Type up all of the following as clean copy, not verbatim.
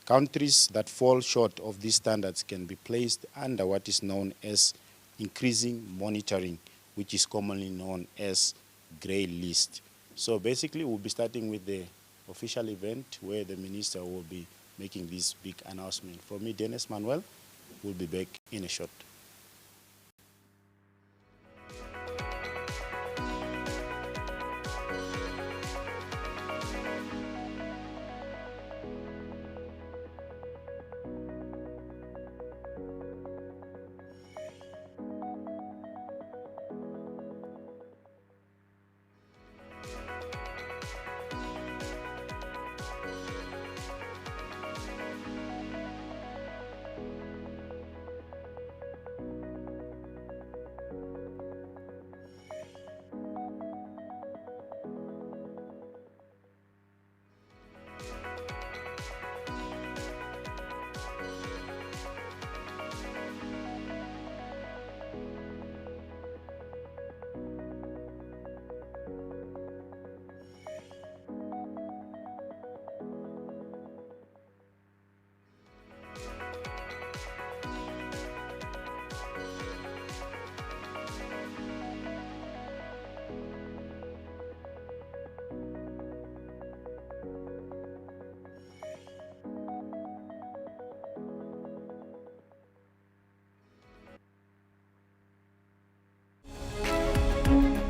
Countries that fall short of these standards can be placed under what is known as increasing monitoring, which is commonly known as grey list. So basically, we'll be starting with the official event where the minister will be making this big announcement. For me, Dennis Manuel, will be back in a short.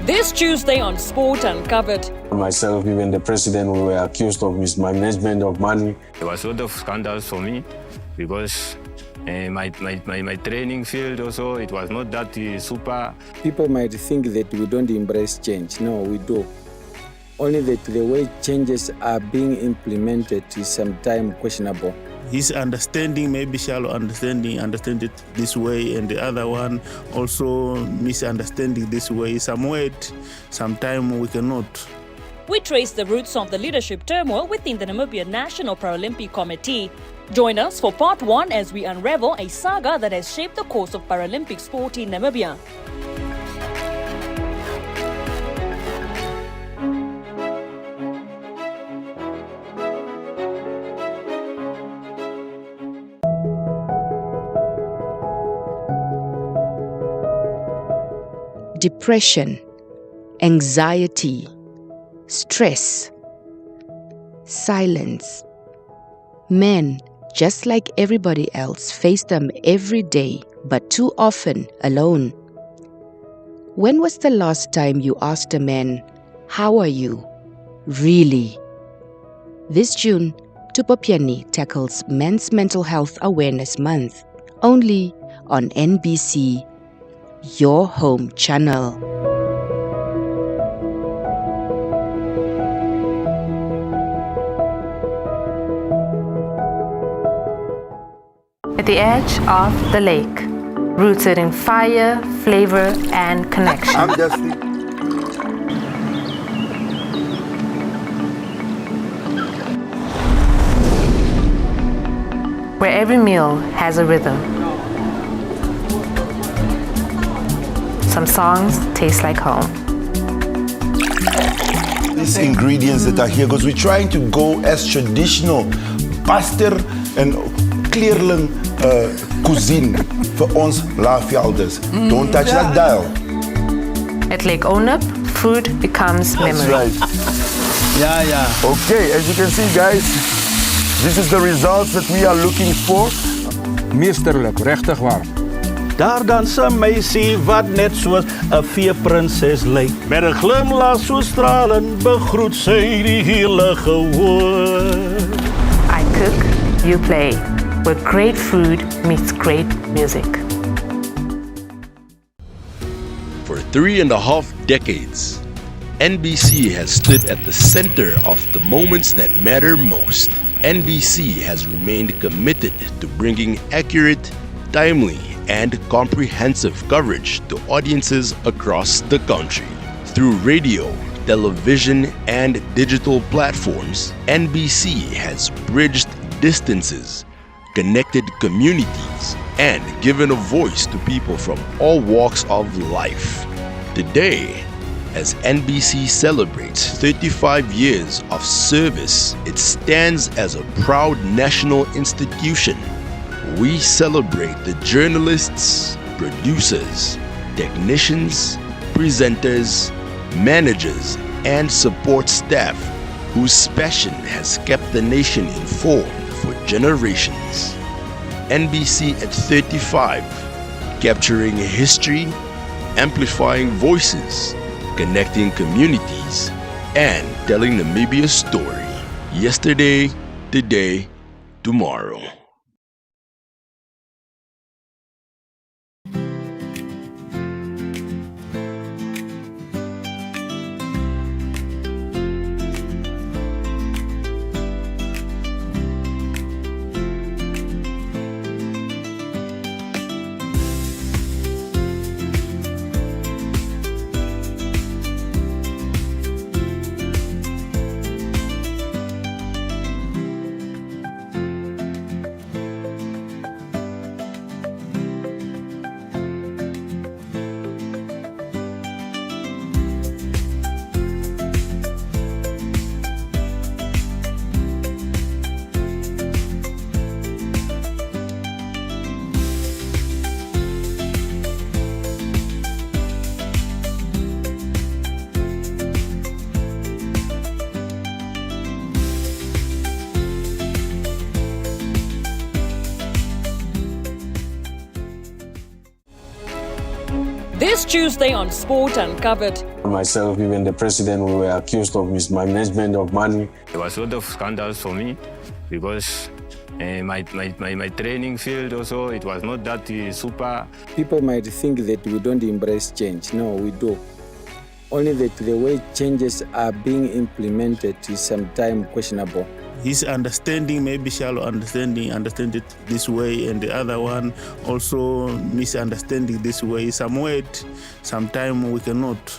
This Tuesday on Sport Uncovered. Myself, even the president, we were accused of mismanagement of money. There was a lot of scandals for me because my training field also, it was not that super. People might think that we don't embrace change. No, we do. Only that the way changes are being implemented is sometimes questionable. His understanding, maybe shallow understanding, understand it this way, and the other one also misunderstanding this way. Sometimes we cannot. We trace the roots of the leadership turmoil within the Namibia National Paralympic Committee. Join us for part 1 as we unravel a saga that has shaped the course of Paralympic sport in Namibia. Depression, anxiety, stress, silence. Men, just like everybody else, face them every day, but too often alone. When was the last time you asked a man, "How are you?" Really? This June, Tupopiani tackles Men's Mental Health Awareness Month, only on NBC, your home channel. At the edge of the lake, rooted in fire, flavor, and connection. I'm Dusty. Where every meal has a rhythm. Some songs taste like home. These ingredients that are here, because we're trying to go as traditional, pastor and kleerling cuisine for ons Laafjelders. Don't touch that dial. At Lake Onep, food becomes memory. That's right. Yeah. Okay, as you can see, guys, this is the results that we are looking for. Meesterlijk, regtig waar. Daar dans 'n meisie wat net soos 'n veeprinses lyk. Met 'n glimlag so stralend begroet sy die hele gehoor. I cook, you play, where great food meets great music. For 3.5 decades, NBC has stood at the center of the moments that matter most. NBC has remained committed to bringing accurate, timely, and comprehensive coverage to audiences across the country. Through radio, television, and digital platforms, NBC has bridged distances, connected communities, and given a voice to people from all walks of life. Today, As NBC celebrates 35 years of service, it stands as a proud national institution. We celebrate the journalists, producers, technicians, presenters, managers, and support staff whose passion has kept the nation informed for generations. NBC at 35, capturing history, amplifying voices, connecting communities, and telling Namibia's story. Yesterday, today, tomorrow. This Tuesday on Sport Uncovered. Myself, even the president, we were accused of mismanagement of money. There was a lot of scandals for me because my training field also, it was not that super. People might think that we don't embrace change. No, we do. Only that the way changes are being implemented is sometimes questionable. His understanding, maybe shallow understanding, understand it this way, and the other one also misunderstanding this way. Sometimes we cannot.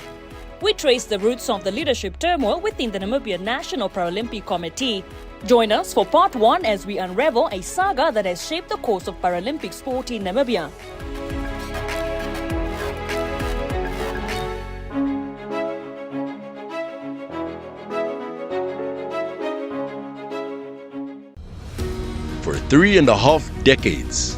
We trace the roots of the leadership turmoil within the Namibia National Paralympic Committee. Join us for part 1 as we unravel a saga that has shaped the course of Paralympic sport in Namibia. For 3.5 decades,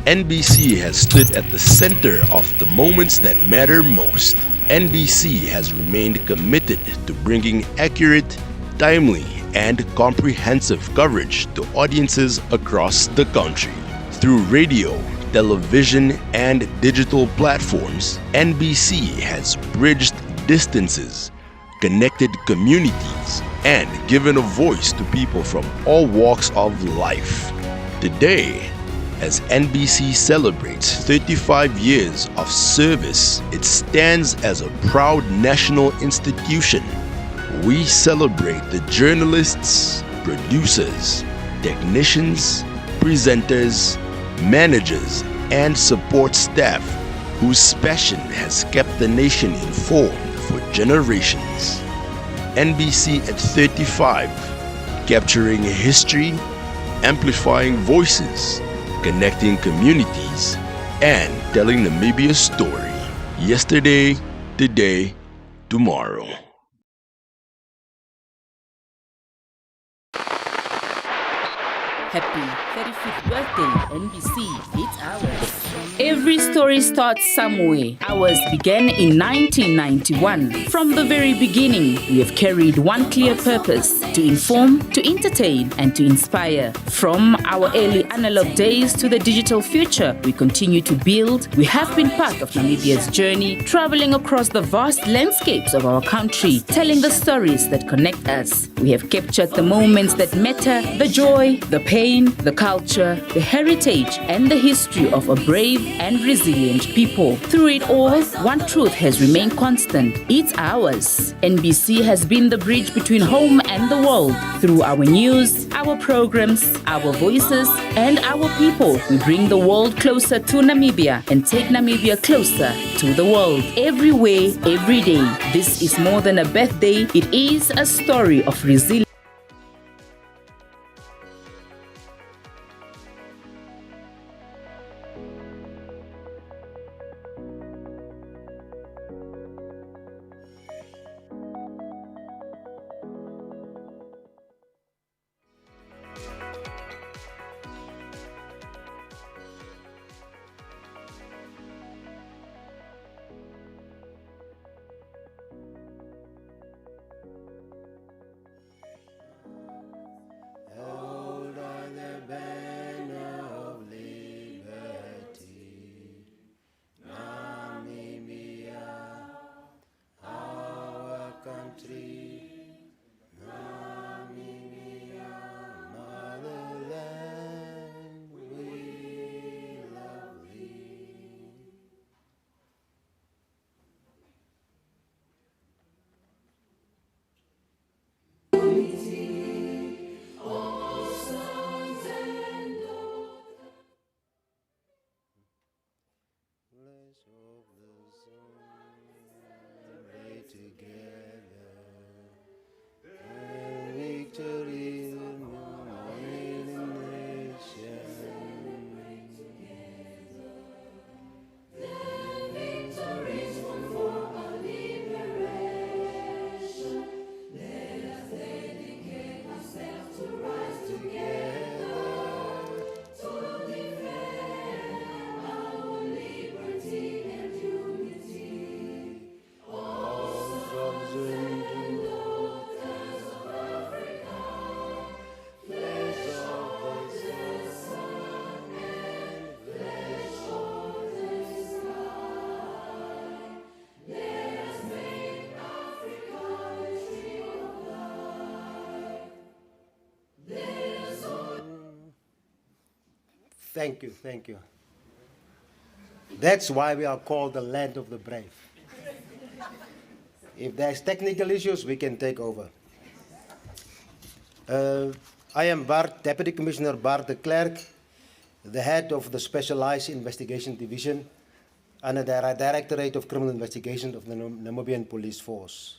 NBC has stood at the center of the moments that matter most. NBC has remained committed to bringing accurate, timely, and comprehensive coverage to audiences across the country. Through radio, television, and digital platforms, NBC has bridged distances, connected communities, and given a voice to people from all walks of life. Today, as NBC celebrates 35 years of service, it stands as a proud national institution. We celebrate the journalists, producers, technicians, presenters, managers, and support staff whose passion has kept the nation informed for generations. NBC at 35, capturing history, amplifying voices, connecting communities, and telling Namibia's story. Yesterday, today, tomorrow. Happy 35th birthday, NBC. It's ours. Every story starts somewhere. Ours began in 1991. From the very beginning, we have carried one clear purpose: to inform, to entertain, and to inspire. From our early analog days to the digital future, we continue to build. We have been part of Namibia's journey, traveling across the vast landscapes of our country, telling the stories that connect us. We have captured the moments that matter, the joy, the pain, the culture, the heritage, and the history of a brave and resilient people. Through it all, one truth has remained constant: it's ours. NBC has been the bridge between home and the world. Through our news, our programs, our voices, and our people, we bring the world closer to Namibia and take Namibia closer to the world. Everywhere, every day. This is more than a birthday, it is a story of resilience. Thank you, thank you. That's why we are called the land of the brave. If there's technical issues, we can take over. I am Bart, Deputy Commissioner Bart de Klerk, the head of the Specialized Investigation Division under the Directorate of Criminal Investigation of the Namibian Police Force.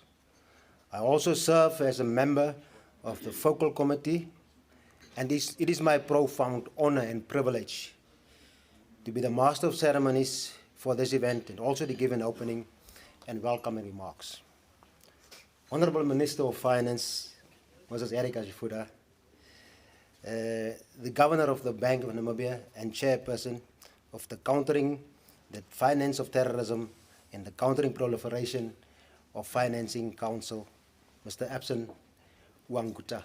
I also serve as a member of the Focal Committee, and it is my profound honor and privilege to be the Master of Ceremonies for this event and also to give an opening and welcoming remarks. Honorable Minister of Finance, Mrs. Erika Shifuda, the Governor of the Bank of Namibia and Chairperson of the Countering the Finance of Terrorism and the Countering Proliferation of Financing Council, Mr. Abson Wanguta,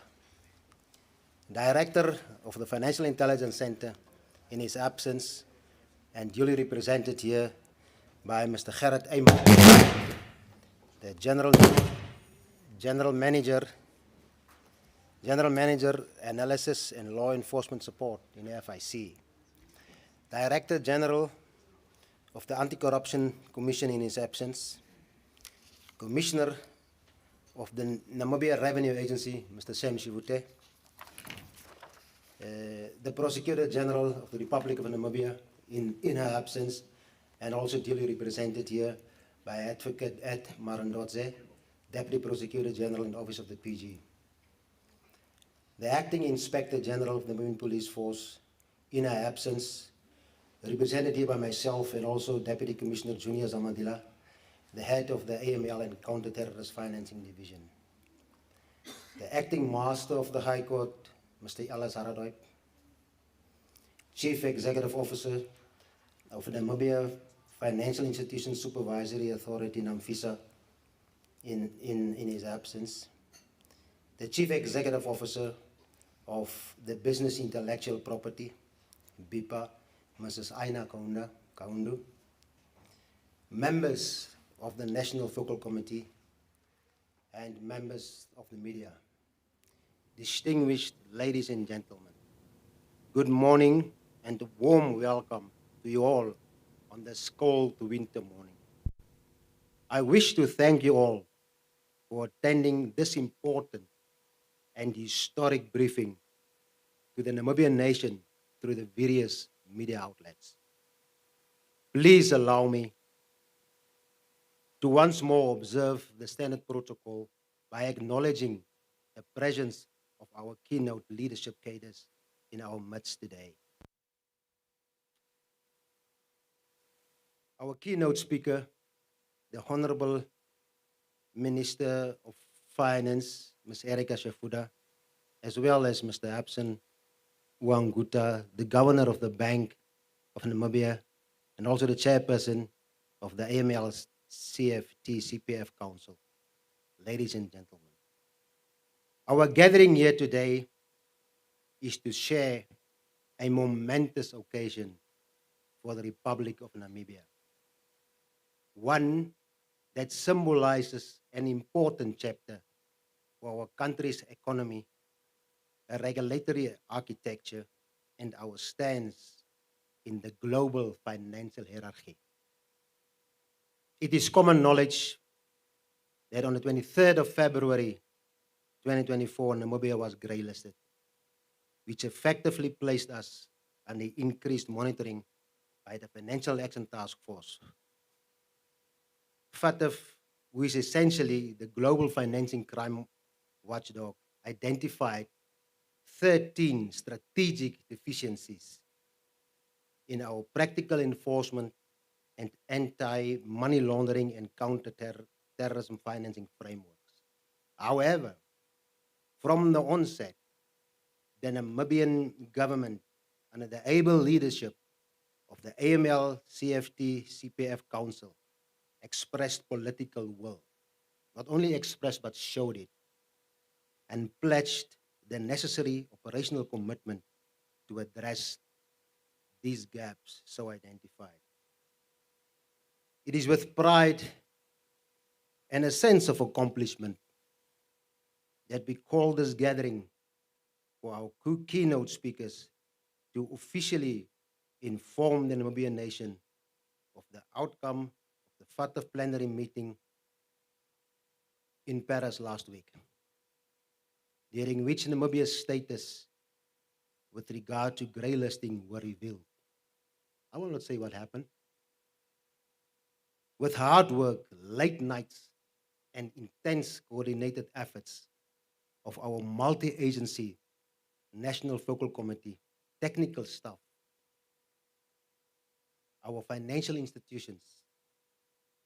Director of the Financial Intelligence Center in his absence and duly represented here by Mr. Gerrit Eyman, the General Manager, Analysis and Law Enforcement Support in the FIC, Director General of the Anti-Corruption Commission in his absence, Commissioner of the Namibia Revenue Agency, Mr. Sam Shivute, the Prosecutor General of the Republic of Namibia in her absence, and also duly represented here by Advocate Ed Marandodze, Deputy Prosecutor General in the Office of the PG. The Acting Inspector General of the Namibian Police Force in her absence, represented here by myself and also Deputy Commissioner Junior Zamadila, the head of the AML and Counter-Terrorist Financing Division. The Acting Master of the High Court, Mr. Ellis Haradoip, Chief Executive Officer of the Namibia Financial Institutions Supervisory Authority, NAMFISA, in his absence. The Chief Executive Officer of the Business Intellectual Property, BIPA, Mrs. Aina Kaundu. Members of the National Focal Committee and members of the media. Distinguished ladies and gentlemen, good morning and a warm welcome to you all on this cold winter morning. I wish to thank you all for attending this important and historic briefing to the Namibian nation through the various media outlets. Please allow me to once more observe the standard protocol by acknowledging the presence of our keynote leadership cadres in our midst today. Our keynote speaker, the Honorable Minister of Finance, Ms. Erika Shifuda, as well as Mr. Abson Wanguta, the Governor of the Bank of Namibia, and also the Chairperson of the AML's CFT-CPF Council. Ladies and gentlemen, our gathering here today is to share a momentous occasion for the Republic of Namibia, one that symbolizes an important chapter for our country's economy, a regulatory architecture, and our stance in the global financial hierarchy. It is common knowledge that on the 23rd of February 2024, Namibia was grey-listed, which effectively placed us under increased monitoring by the Financial Action Task Force. FATF, who is essentially the global financing crime watchdog, identified 13 strategic deficiencies in our practical enforcement and anti-money laundering and counter-terrorism financing frameworks. However, from the onset, the Namibian government, under the able leadership of the AML CFT CPF Council, expressed political will, not only expressed but showed it, and pledged the necessary operational commitment to address these gaps so identified. It is with pride and a sense of accomplishment that we call this gathering for our keynote speakers to officially inform the Namibian nation of the outcome of the FATF plenary meeting in Paris last week, during which Namibia's status with regard to grey listing were revealed. I will not say what happened. With hard work, late nights, and intense coordinated efforts of our multi-agency National Focal Committee, technical staff, our financial institutions,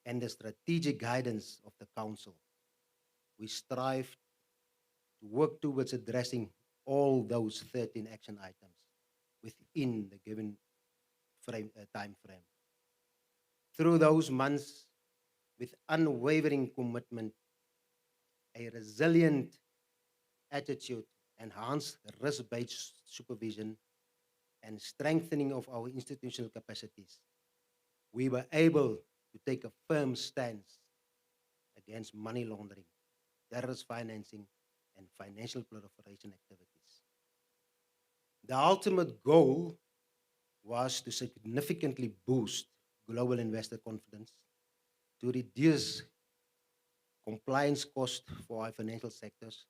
and the strategic guidance of the Council, we strive to work towards addressing all those 13 action items within the given time frame. Through those months, with unwavering commitment, a resilient attitude, enhanced risk-based supervision, and strengthening of our institutional capacities, we were able to take a firm stance against money laundering, terrorist financing, and financial proliferation activities. The ultimate goal was to significantly boost global investor confidence, to reduce compliance costs for our financial sectors,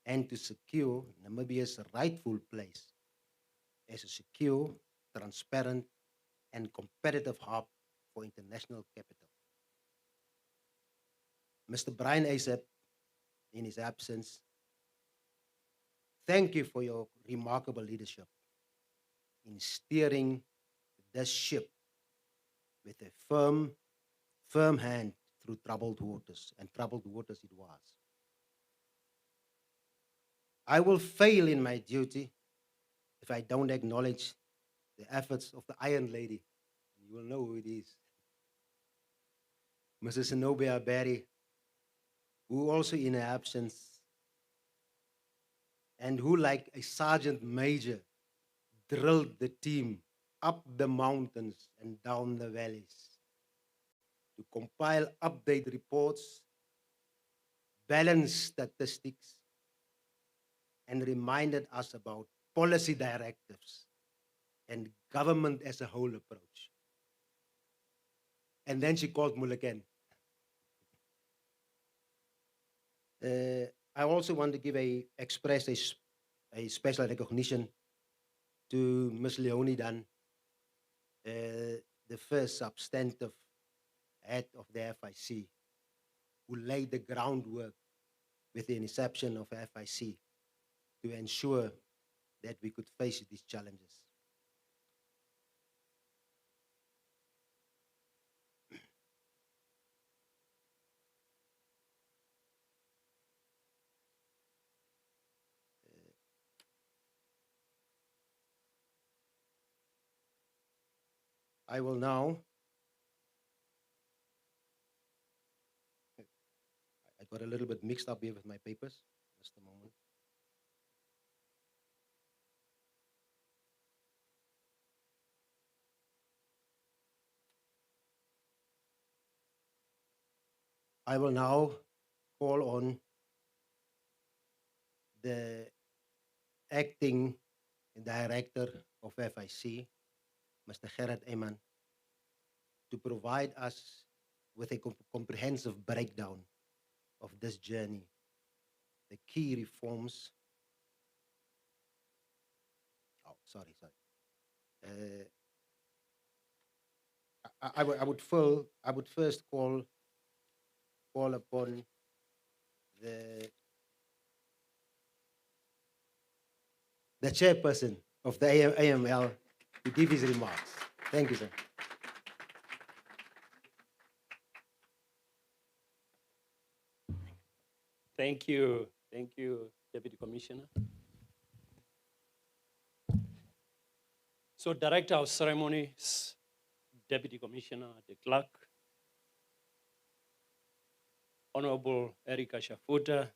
and to secure Namibia's rightful place as a secure, transparent, and competitive hub for international capital. Mr. Brian Asap, in his absence, thank you for your remarkable leadership in steering this ship with a firm hand through troubled waters, and troubled waters it was. I will fail in my duty if I don't acknowledge the efforts of the Iron Lady. You will know who it is. Mrs. Zenobia Barry, who also in her absence, and who like a sergeant major drilled the team up the mountains and down the valleys to compile update reports, balance statistics, and reminded us about policy directives and government as a whole approach. And then she called Muleken. I also want to express a special recognition to Ms. Leonie Dan, the first substantive head of the FIC, who laid the groundwork with the inception of FIC to ensure that we could face these challenges. I will now, I got a little bit mixed up here with my papers, just a moment. I will now call on the acting director of FIC, Mr. Gerard Eyman, to provide us with a comprehensive breakdown of this journey, the key reforms. Oh, sorry. I would first call upon the chairperson of the AML to give his remarks. Thank you, sir. Thank you, Deputy Commissioner. So, Director of Ceremonies, Deputy Commissioner, the Clerk, Honorable Erika Shafuta,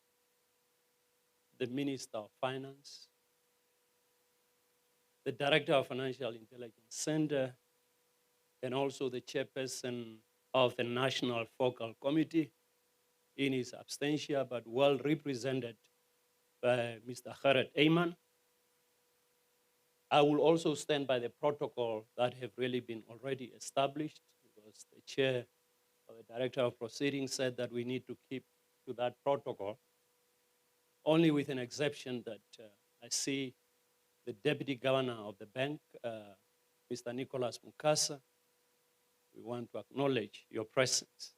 the Minister of Finance, the Director of Financial Intelligence Center, and also the Chairperson of the National Focal Committee in his absentia, but well represented by Mr. Gerard Eyman. I will also stand by the protocol that have really been already established, because the chair or the director of proceedings said that we need to keep to that protocol, only with an exception that I see the deputy governor of the bank, Mr. Nicholas Mukasa. We want to acknowledge your presence.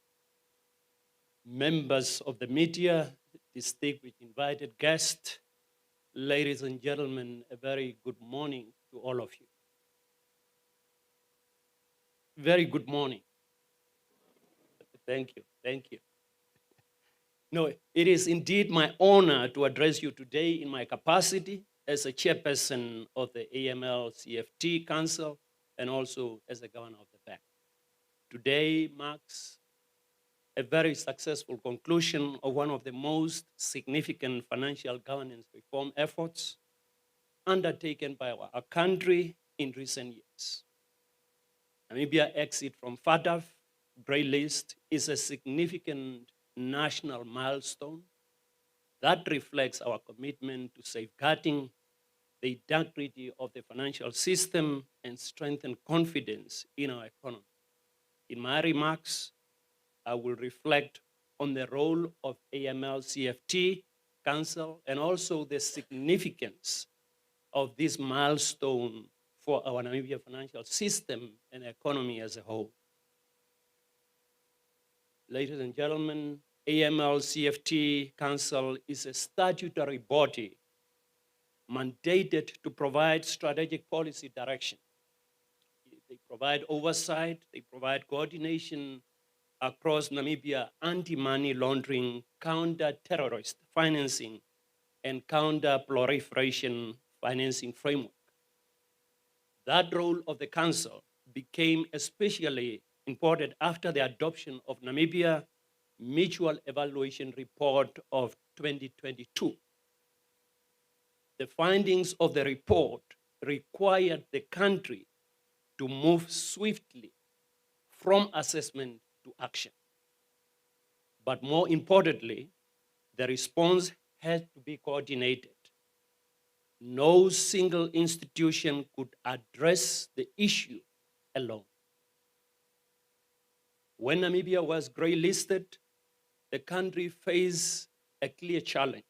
Members of the media, distinguished invited guests, ladies and gentlemen, a very good morning to all of you. Very good morning. Thank you, thank you. No, it is indeed my honor to address you today in my capacity as a chairperson of the AML-CFT Council and also as the governor of the bank. Today marks a very successful conclusion of one of the most significant financial governance reform efforts undertaken by our country in recent years. Namibia's exit from FATF grey list is a significant national milestone that reflects our commitment to safeguarding the integrity of the financial system and strengthen confidence in our economy. In my remarks, I will reflect on the role of AML-CFT Council and also the significance of this milestone for our Namibia financial system and economy as a whole. Ladies and gentlemen, AML-CFT Council is a statutory body mandated to provide strategic policy direction. They provide oversight, they provide coordination across Namibia anti-money laundering, counter-terrorist financing, and counter-proliferation financing framework. That role of the Council became especially important after the adoption of Namibia Mutual Evaluation Report of 2022. The findings of the report required the country to move swiftly from assessment to action. But more importantly, the response had to be coordinated. No single institution could address the issue alone. When Namibia was grey listed, the country faced a clear challenge.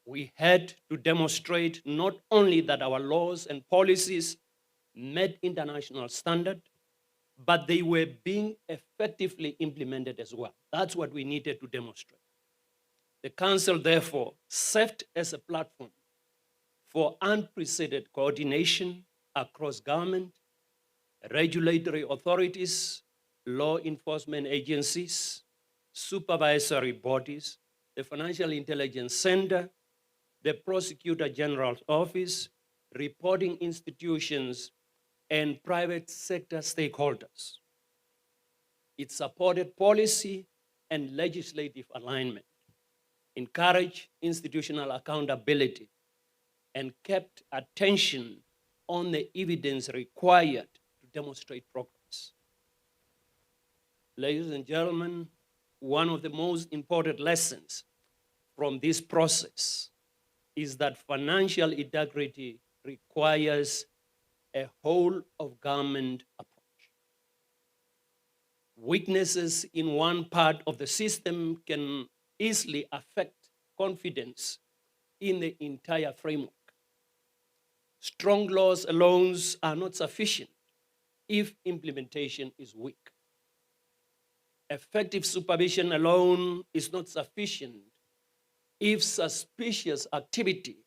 We had to demonstrate not only that our laws and policies met international standard, but they were being effectively implemented as well. That's what we needed to demonstrate. The Council, therefore, served as a platform for unprecedented coordination across government, regulatory authorities, law enforcement agencies, supervisory bodies, the Financial Intelligence Center, the Prosecutor General's Office, reporting institutions, and private sector stakeholders. It supported policy and legislative alignment, encouraged institutional accountability, and kept attention on the evidence required to demonstrate progress. Ladies and gentlemen, one of the most important lessons from this process is that financial integrity requires a whole of government approach. Weaknesses in one part of the system can easily affect confidence in the entire framework. Strong laws alone are not sufficient if implementation is weak. Effective supervision alone is not sufficient if suspicious activity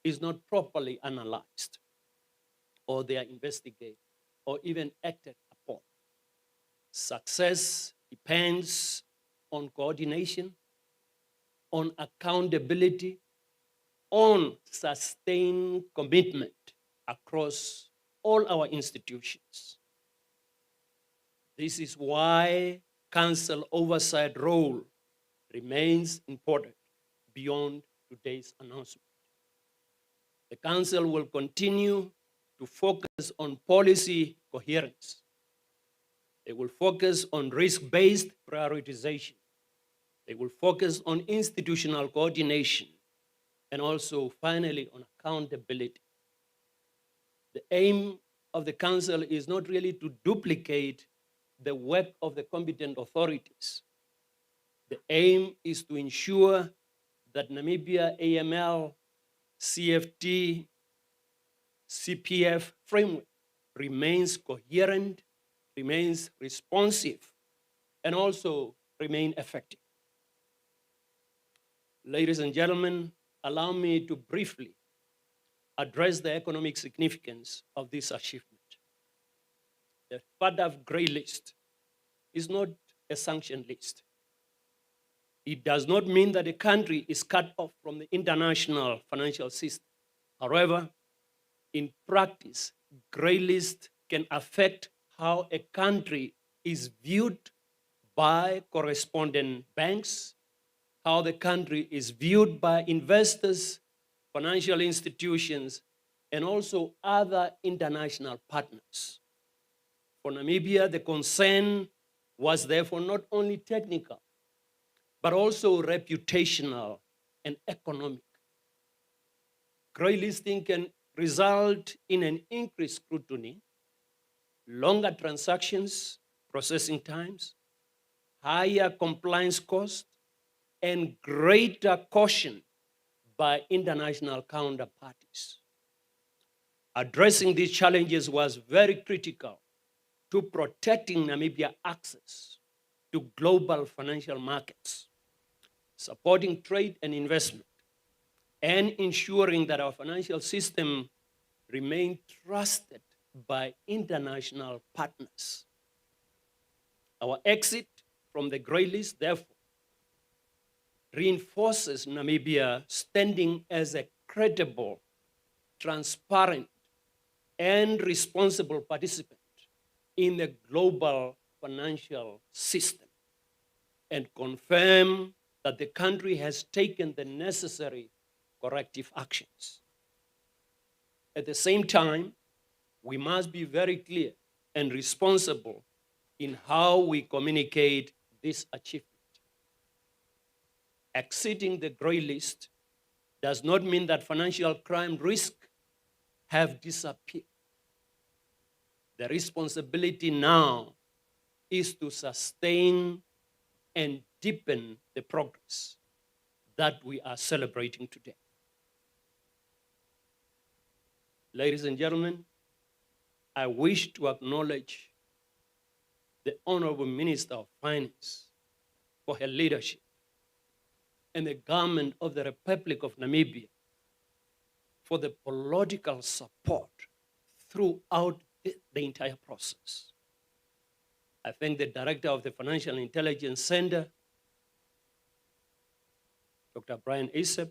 is not properly analyzed, or they are investigated, or even acted upon. Success depends on coordination, on accountability, on sustained commitment across all our institutions. This is why Council oversight role remains important beyond today's announcement. The Council will continue to focus on policy coherence. They will focus on risk-based prioritization. They will focus on institutional coordination, and also finally on accountability. The aim of the Council is not really to duplicate the work of the competent authorities. The aim is to ensure that Namibia AML, CFT, CPF framework remains coherent, remains responsive, and also remain effective. Ladies and gentlemen, allow me to briefly address the economic significance of this achievement. The FATF grey list is not a sanction list. It does not mean that a country is cut off from the international financial system. However, in practice, grey list can affect how a country is viewed by correspondent banks, how the country is viewed by investors, financial institutions, and also other international partners. For Namibia, the concern was therefore not only technical, but also reputational and economic. Grey listing can result in an increased scrutiny, longer transactions, processing times, higher compliance costs, and greater caution by international counterparties. Addressing these challenges was very critical to protecting Namibia access to global financial markets, supporting trade and investment, and ensuring that our financial system remain trusted by international partners. Our exit from the grey list, therefore, reinforces Namibia standing as a credible, transparent, and responsible participant in the global financial system, and confirm that the country has taken the necessary corrective actions. At the same time, we must be very clear and responsible in how we communicate this achievement. Exiting the grey list does not mean that financial crime risks have disappeared. The responsibility now is to sustain and deepen the progress that we are celebrating today. Ladies and gentlemen, I wish to acknowledge the Honorable Minister of Finance for her leadership and the government of the Republic of Namibia for the political support throughout the entire process. I thank the Director of the Financial Intelligence Center, Dr. Brian Isep,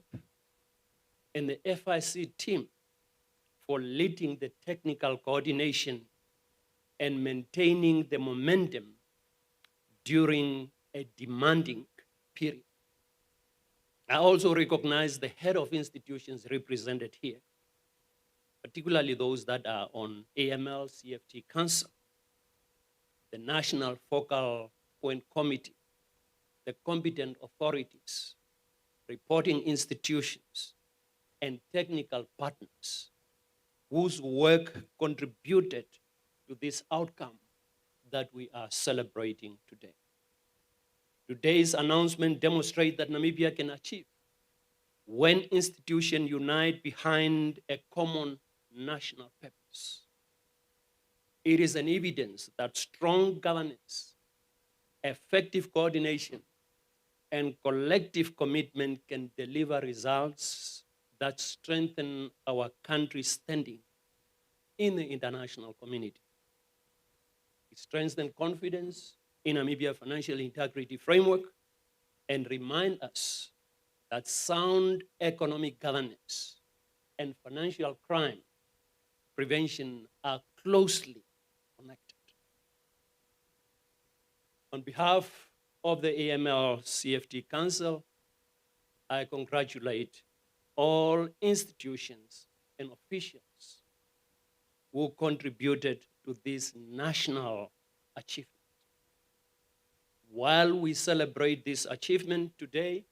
and the FIC team for leading the technical coordination and maintaining the momentum during a demanding period. I also recognize the head of institutions represented here, particularly those that are on AML CFT Council, the National Focal Point Committee, the competent authorities, reporting institutions, and technical partners whose work contributed to this outcome that we are celebrating today. Today's announcement demonstrates that Namibia can achieve when institutions unite behind a common national purpose. It is an evidence that strong governance, effective coordination, and collective commitment can deliver results that strengthen our country's standing in the international community. It strengthens confidence in Namibia financial integrity framework and remind us that sound economic governance and financial crime prevention are closely connected. On behalf of the AML CFT Council, I congratulate all institutions and officials who contributed to this national achievement. While we celebrate this achievement today,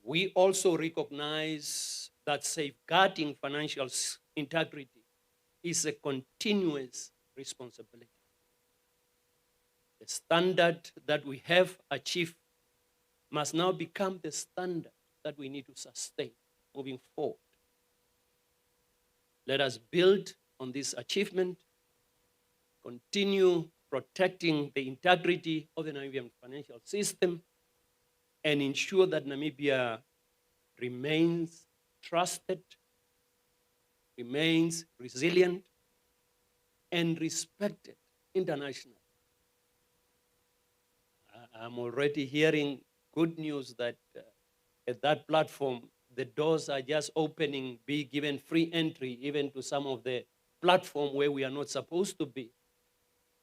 we also recognize that safeguarding financial integrity is a continuous responsibility. The standard that we have achieved must now become the standard that we need to sustain moving forward. Let us build on this achievement, continue protecting the integrity of the Namibian financial system, and ensure that Namibia remains trusted, remains resilient, and respected internationally. I'm already hearing good news that at that platform, the doors are just opening, be given free entry even to some of the platform where we are not supposed to be.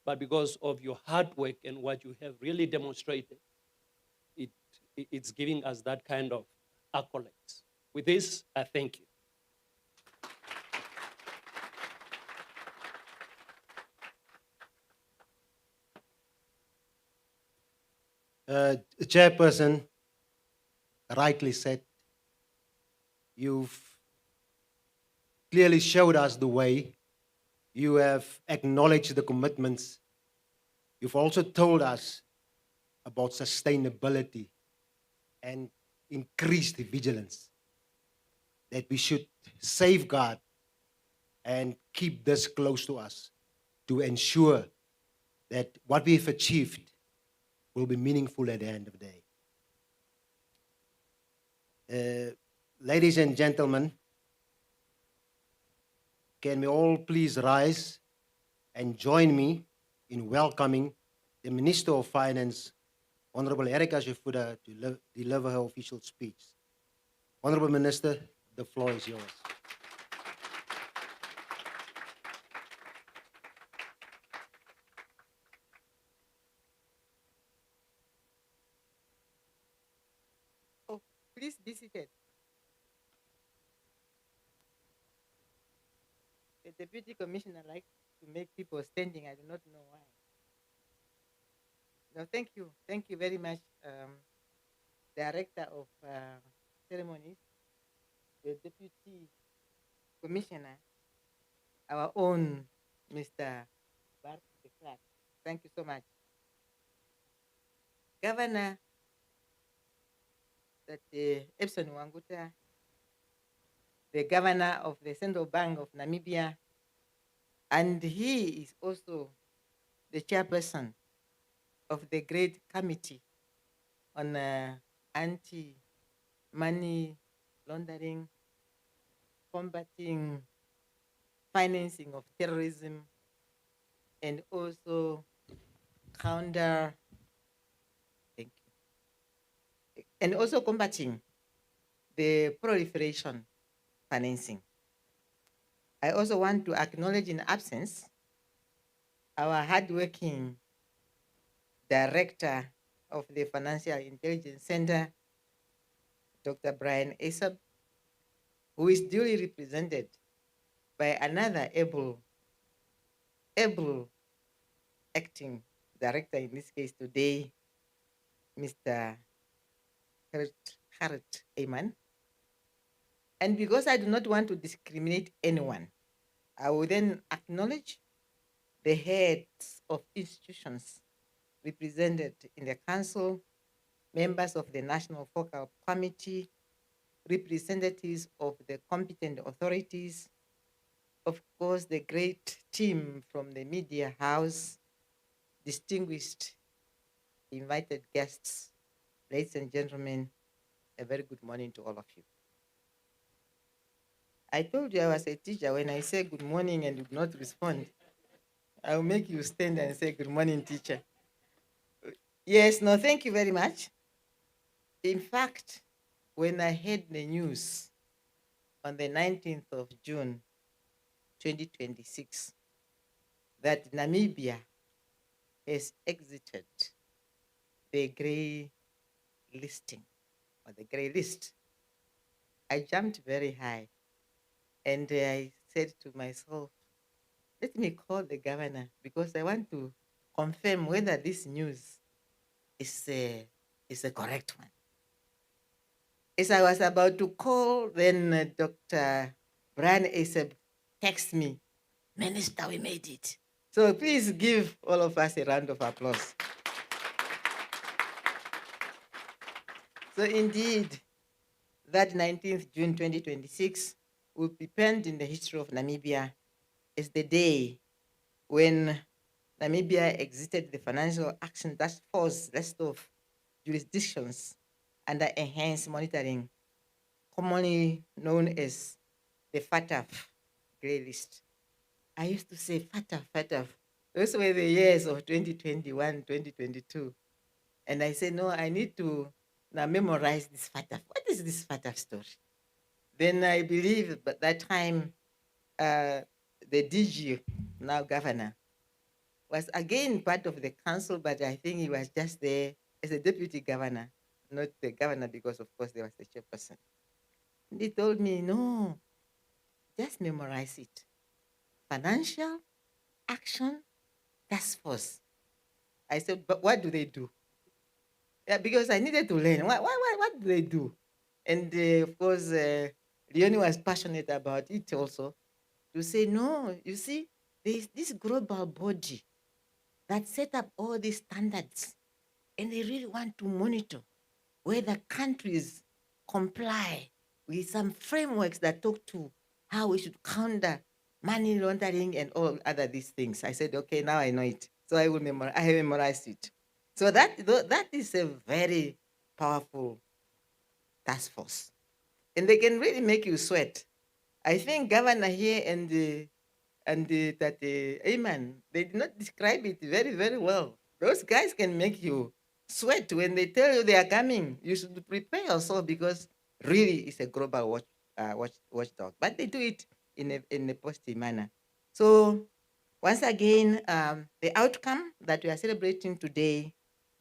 But because of your hard work and what you have really demonstrated, it's giving us that kind of accolades. With this, I thank you. Chairperson rightly said, you've clearly showed us the way. You have acknowledged the commitments. You've also told us about sustainability and increased vigilance, that we should safeguard and keep this close to us to ensure that what we've achieved will be meaningful at the end of the day. Ladies and gentlemen, can we all please rise and join me in welcoming the Minister of Finance, Honorable Erica Shifuda, to deliver her official speech. Honorable Minister, the floor is yours. Oh, please be seated. The Deputy Commissioner likes to make people standing. I do not know why. No, thank you. Thank you very much, Director of Ceremonies, the Deputy Commissioner, our own Mr. Bart de Klerk. Thank you so much. Governor Epson Wanguta, the Governor of the Central Bank of Namibia, and he is also the chairperson of the Great Committee on anti-money laundering, combating financing of terrorism, and also combating the proliferation financing. I also want to acknowledge in absence our hardworking Director of the Financial Intelligence Center, Dr. Brian Asab, who is duly represented by another able acting director, in this case today, Mr. Harit Ayman. And because I do not want to discriminate anyone, I will then acknowledge the heads of institutions represented in the council, members of the National Focal Committee, representatives of the competent authorities, of course, the great team from the media house, distinguished invited guests, ladies and gentlemen, a very good morning to all of you. I told you I was a teacher. When I say good morning and you do not respond, I will make you stand and say good morning, teacher. Yes, no, thank you very much. In fact, when I heard the news on the 19th of June, 2026, that Namibia has exited the grey listing, or the grey list, I jumped very high and I said to myself, let me call the governor because I want to confirm whether this news is a correct one. As I was about to call, then Dr. Brian Asab text me, Minister, we made it. So please give all of us a round of applause. So indeed, that 19th June 2026 will be penned in the history of Namibia as the day when Namibia exited the Financial Action Task Force list of jurisdictions under enhanced monitoring, commonly known as the FATF grey list. I used to say FATF, FATF. Those were the years of 2021, 2022. And I said, no, I need to now memorize this FATF. What is this FATF story? Then I believe at that time, the DG, now governor, was again part of the council, but I think he was just there as a deputy governor, not the governor, because of course there was the chairperson. And he told me, no, just memorize it. Financial Action Task Force. I said, but what do they do? Yeah, because I needed to learn. What do they do? And of course, Leonie was passionate about it also, to say, no, you see, there's this global body that set up all these standards, and they really want to monitor whether countries comply with some frameworks that talk to how we should counter money laundering and all other these things. I said, okay, now I know it. So I have memorized it. So that is a very powerful task force. And they can really make you sweat. I think Governor here and Ayman, they did not describe it very, very well. Those guys can make you sweat when they tell you they are coming. You should prepare yourself, because really it's a global watchdog. But they do it in a positive manner. So once again, the outcome that we are celebrating today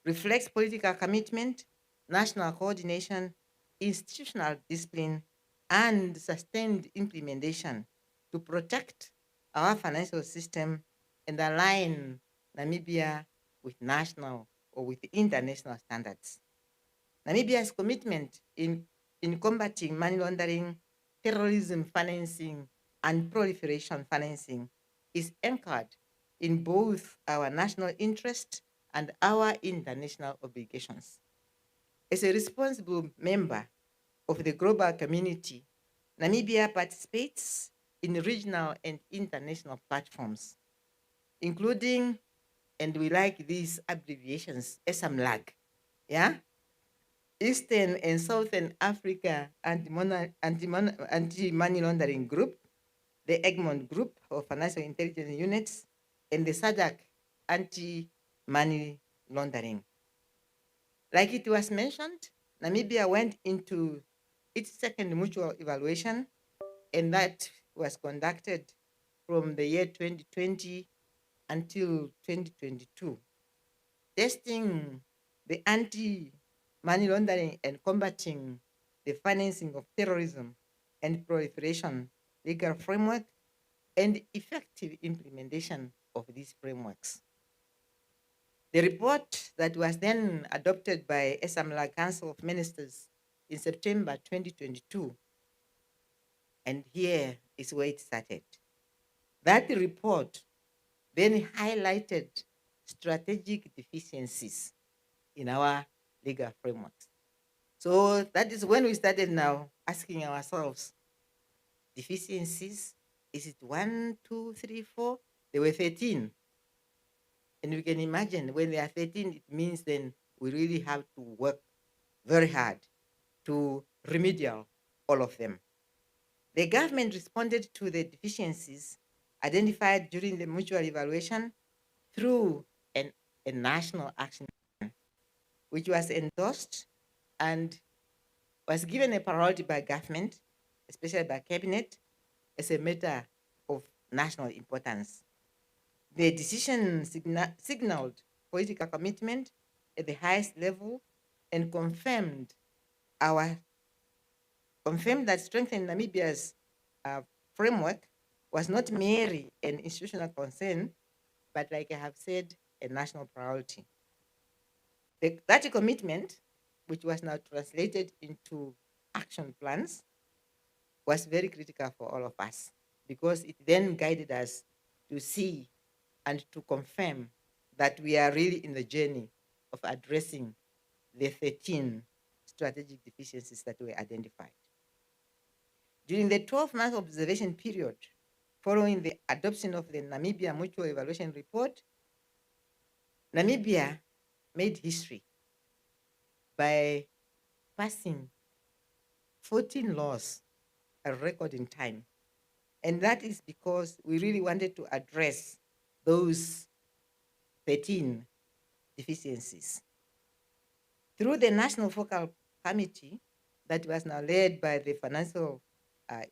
reflects political commitment, national coordination, institutional discipline, and sustained implementation to protect our financial system and align Namibia with national or with international standards. Namibia's commitment in combating money laundering, terrorism financing, and proliferation financing is anchored in both our national interest and our international obligations. As a responsible member of the global community, Namibia participates in regional and international platforms, including, and we like these abbreviations, ESAMLAG, yeah? Eastern and Southern Africa Anti-Money Laundering Group, the Egmont Group of Financial Intelligence Units, and the SADC Anti-Money Laundering. Like it was mentioned, Namibia went into its second mutual evaluation, and that was conducted from the year 2020 until 2022, testing the anti-money laundering and combating the financing of terrorism and proliferation legal framework and effective implementation of these frameworks. The report that was then adopted by ESAMLA Council of Ministers in September 2022, and here is where it started. That report then highlighted strategic deficiencies in our legal frameworks. So that is when we started now asking ourselves, deficiencies, is it 1, 2, 3, 4? There were 13. And we can imagine when there are 13, it means then we really have to work very hard to remedial all of them. The government responded to the deficiencies identified during the mutual evaluation through a national action plan, which was endorsed and was given a priority by government, especially by cabinet, as a matter of national importance. The decision signaled political commitment at the highest level and confirmed that strengthening Namibia's framework was not merely an institutional concern, but like I have said, a national priority. That commitment, which was now translated into action plans, was very critical for all of us. because it then guided us to see and to confirm that we are really in the journey of addressing the 13 strategic deficiencies that were identified. During the 12-month observation period following the adoption of the Namibia Mutual Evaluation Report, Namibia made history by passing 14 laws, a record in time. And that is because we really wanted to address those 13 deficiencies. Through the National Focal Committee that was now led by the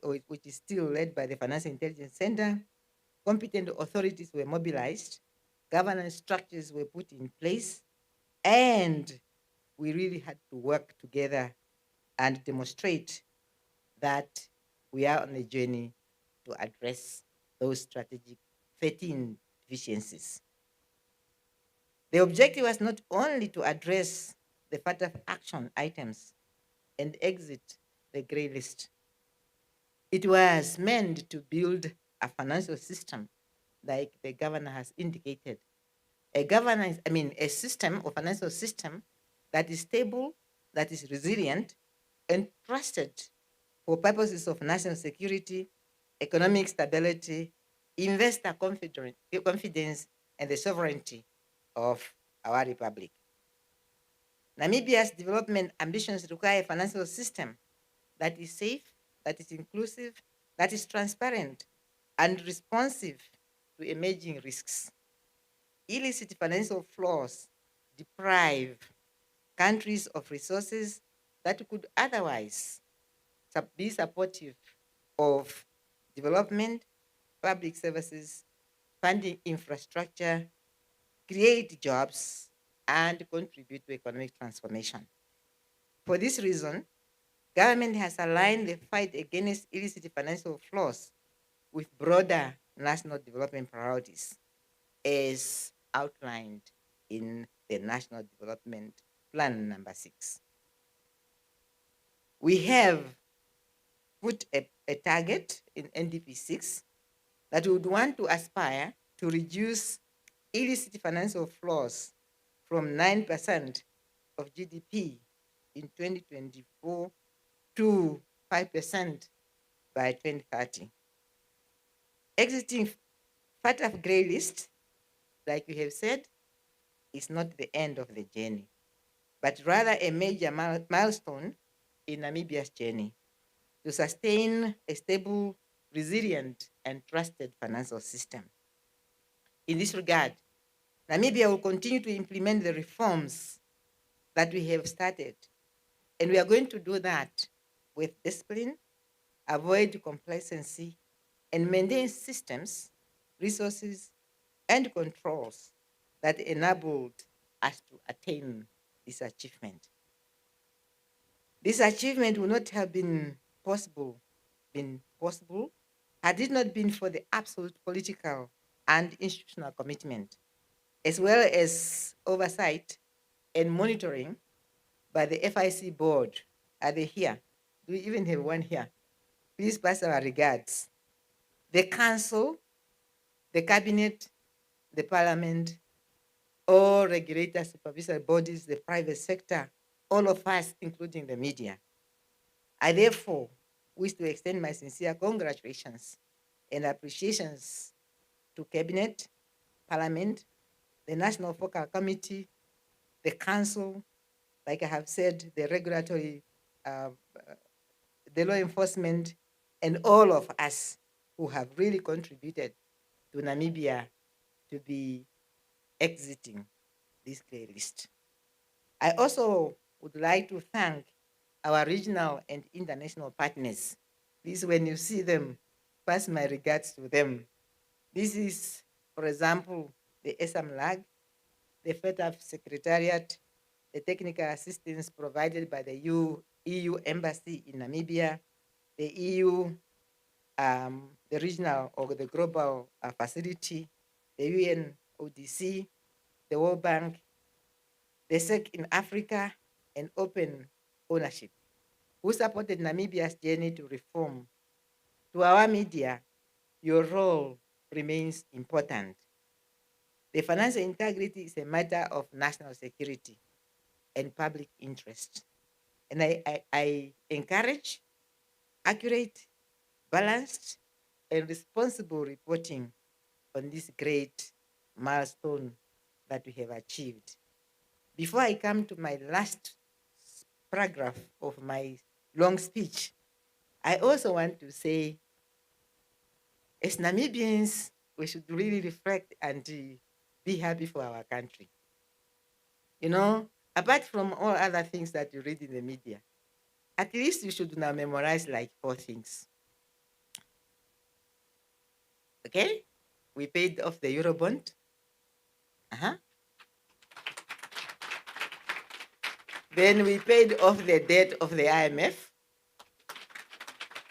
which is still led by the Financial Intelligence Center, competent authorities were mobilized, governance structures were put in place, and we really had to work together and demonstrate that we are on a journey to address those strategic 13 deficiencies. The objective was not only to address the FATF action items and exit the gray list. It was meant to build a financial system, like the governor has indicated. A system or financial system that is stable, that is resilient, and trusted for purposes of national security, economic stability, investor confidence, and the sovereignty of our republic. Namibia's development ambitions require a financial system that is safe, that is inclusive, that is transparent, and responsive to emerging risks. Illicit financial flows deprive countries of resources that could otherwise be supportive of development, public services, funding infrastructure, create jobs, and contribute to economic transformation. For this reason, government has aligned the fight against illicit financial flows with broader national development priorities as outlined in the National Development Plan number 6. We have put a target in NDP 6 that we would want to aspire to reduce illicit financial flows from 9% of GDP in 2024 to 5% by 2030. Exiting FATF grey list, like we have said, is not the end of the journey, but rather a major milestone in Namibia's journey to sustain a stable, resilient, and trusted financial system. In this regard, Namibia will continue to implement the reforms that we have started, and we are going to do that with discipline, avoid complacency, and maintain systems, resources, and controls that enabled us to attain this achievement. This achievement would not have been possible had it not been for the absolute political and institutional commitment, as well as oversight and monitoring by the FIC board. Are they here? Do we even have one here? Please pass our regards. The council, the cabinet, the parliament, all regulators, supervisory bodies, the private sector, all of us, including the media. I therefore wish to extend my sincere congratulations and appreciations to Cabinet, Parliament, the National Focal Committee, the Council, like I have said, the regulatory, the law enforcement, and all of us who have really contributed to Namibia to be exiting this grey list. I also would like to thank our regional and international partners. Please, when you see them, pass my regards to them. This is, for example, the SMLAG, the FATF Secretariat, the technical assistance provided by the EU Embassy in Namibia, the EU, the regional or the global facility, the UN ODC, the World Bank, the SEC in Africa, and Open Ownership, who supported Namibia's journey to reform. To our media, your role remains important. The financial integrity is a matter of national security and public interest. And I encourage accurate, balanced, and responsible reporting on this great milestone that we have achieved. Before I come to my last paragraph of my long speech, I also want to say, as Namibians, we should really reflect and be happy for our country. You know, apart from all other things that you read in the media, at least you should now memorize like 4 things. Okay? We paid off the Eurobond. Uh-huh. Then we paid off the debt of the IMF.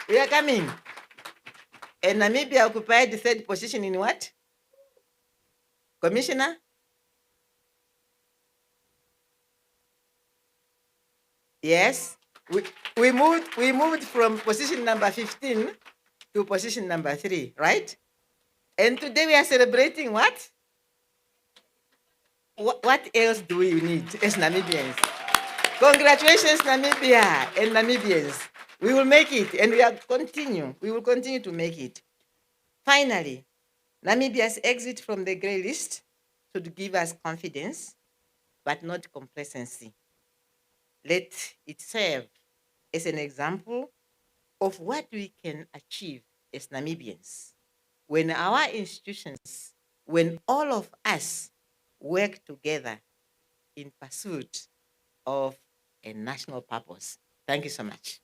We are coming. And Namibia occupied the 3rd position in what? Commissioner? Yes. We moved from position number 15 to position number 3, right? And today we are celebrating what? What else do we need as Namibians? Congratulations, Namibia and Namibians. We will make it, and we will continue to make it. Finally, Namibia's exit from the grey list should give us confidence, but not complacency. Let it serve as an example of what we can achieve as Namibians when our institutions, when all of us work together in pursuit of a national purpose. Thank you so much.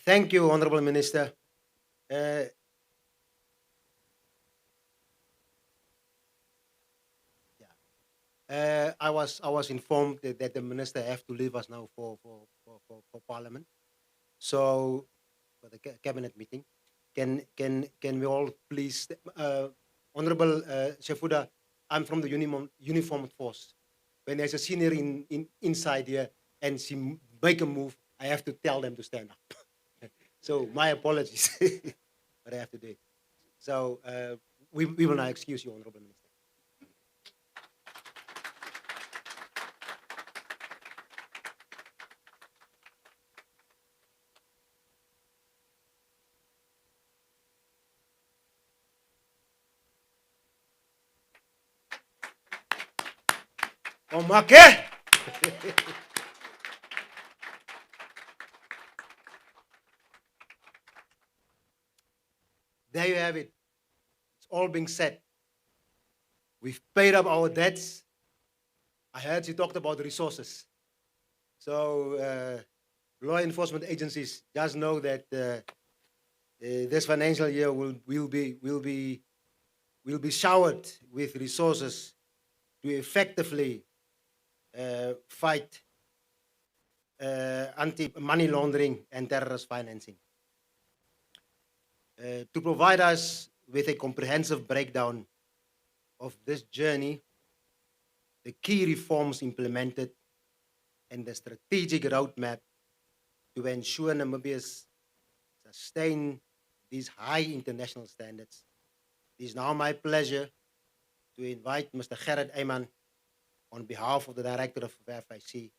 Thank you, Honorable Minister. I was informed that the minister have to leave us now for Parliament. So for the cabinet meeting, can we all please, Honorable Shefuda, I'm from the uniformed force. When there's a senior inside here and she make a move, I have to tell them to stand up. So my apologies, but I have to do it. So we will now excuse you, Honorable Minister. Omake! There you have it. It's all being said. We've paid up our debts. I heard you talked about resources. So law enforcement agencies just know that this financial year will be showered with resources to effectively fight anti-money laundering and terrorist financing. To provide us with a comprehensive breakdown of this journey, the key reforms implemented, and the strategic roadmap to ensure Namibia sustain these high international standards. It is now my pleasure to invite Mr. Gerrit Eyman on behalf of the Director of FIC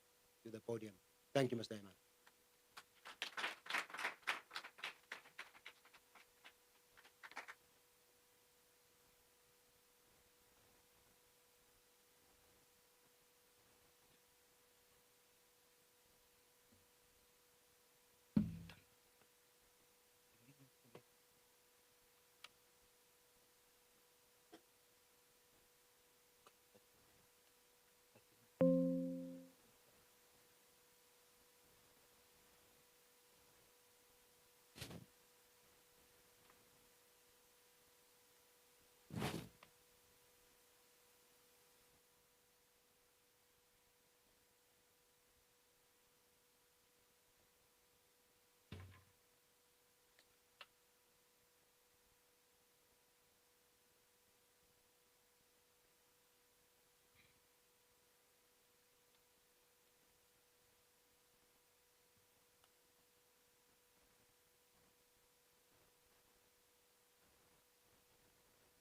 to the podium. Thank you, Mr. Eyman.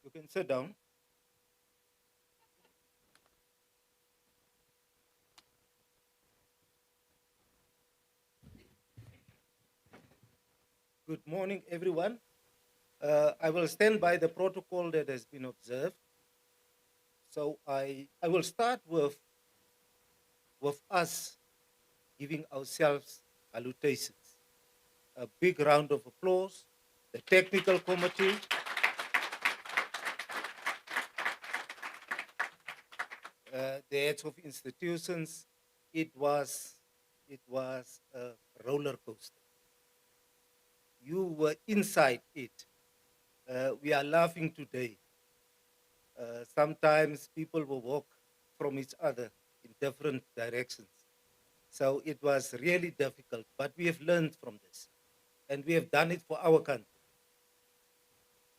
You can sit down. Good morning, everyone. I will stand by the protocol that has been observed. So I will start with us giving ourselves salutations. A big round of applause. The technical committee, the heads of institutions. It was a roller coaster. You were inside it. We are laughing today. Sometimes people will walk from each other in different directions. So it was really difficult, but we have learned from this. And we have done it for our country.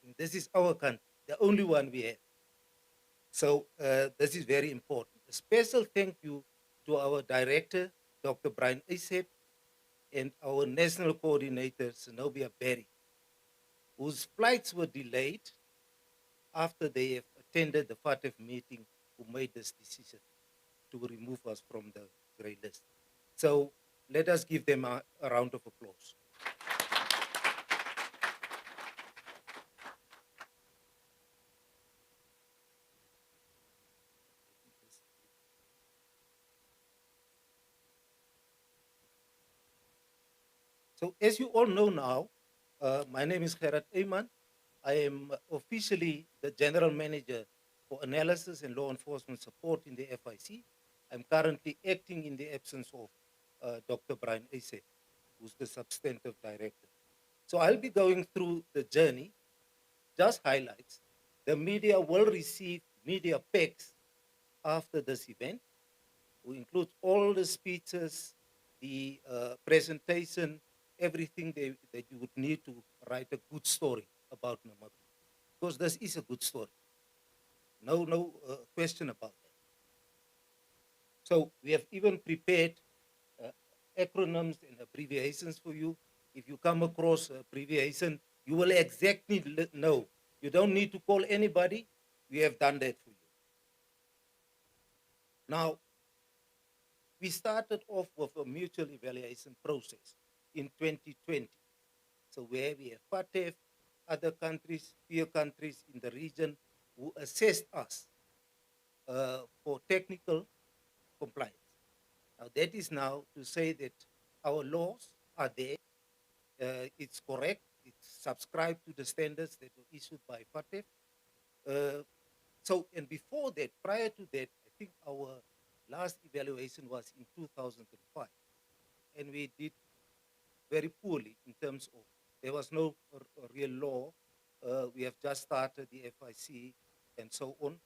And this is our country, the only one we have. So this is very important. A special thank you to our director, Dr. Brian Isep, and our national coordinator, Zenobia Berry, whose flights were delayed after they have attended the FATF meeting, who made this decision to remove us from the grey list. So let us give them a round of applause. So as you all know now, my name is Gerard Eyman. I am officially the General Manager for Analysis and Law Enforcement Support in the FIC. I'm currently acting in the absence of Dr. Brian Isep, who's the substantive director. So I'll be going through the journey, just highlights. The media will receive media packs after this event, which includes all the speeches, the presentation, everything that you would need to write a good story about Namibia. Because this is a good story. No question about that. So we have even prepared acronyms and abbreviations for you. If you come across abbreviation, you will exactly know. You don't need to call anybody. We have done that for you. Now, we started off with a mutual evaluation process in 2020. So where we have FATF, other countries, peer countries in the region who assessed us for technical compliance. Now that is now to say that our laws are there, it's correct, it's subscribed to the standards that were issued by FATF. So, and before that, prior to that, I think our last evaluation was in 2005. And we did very poorly in terms of, there was no real law. We have just started the FIC and so on.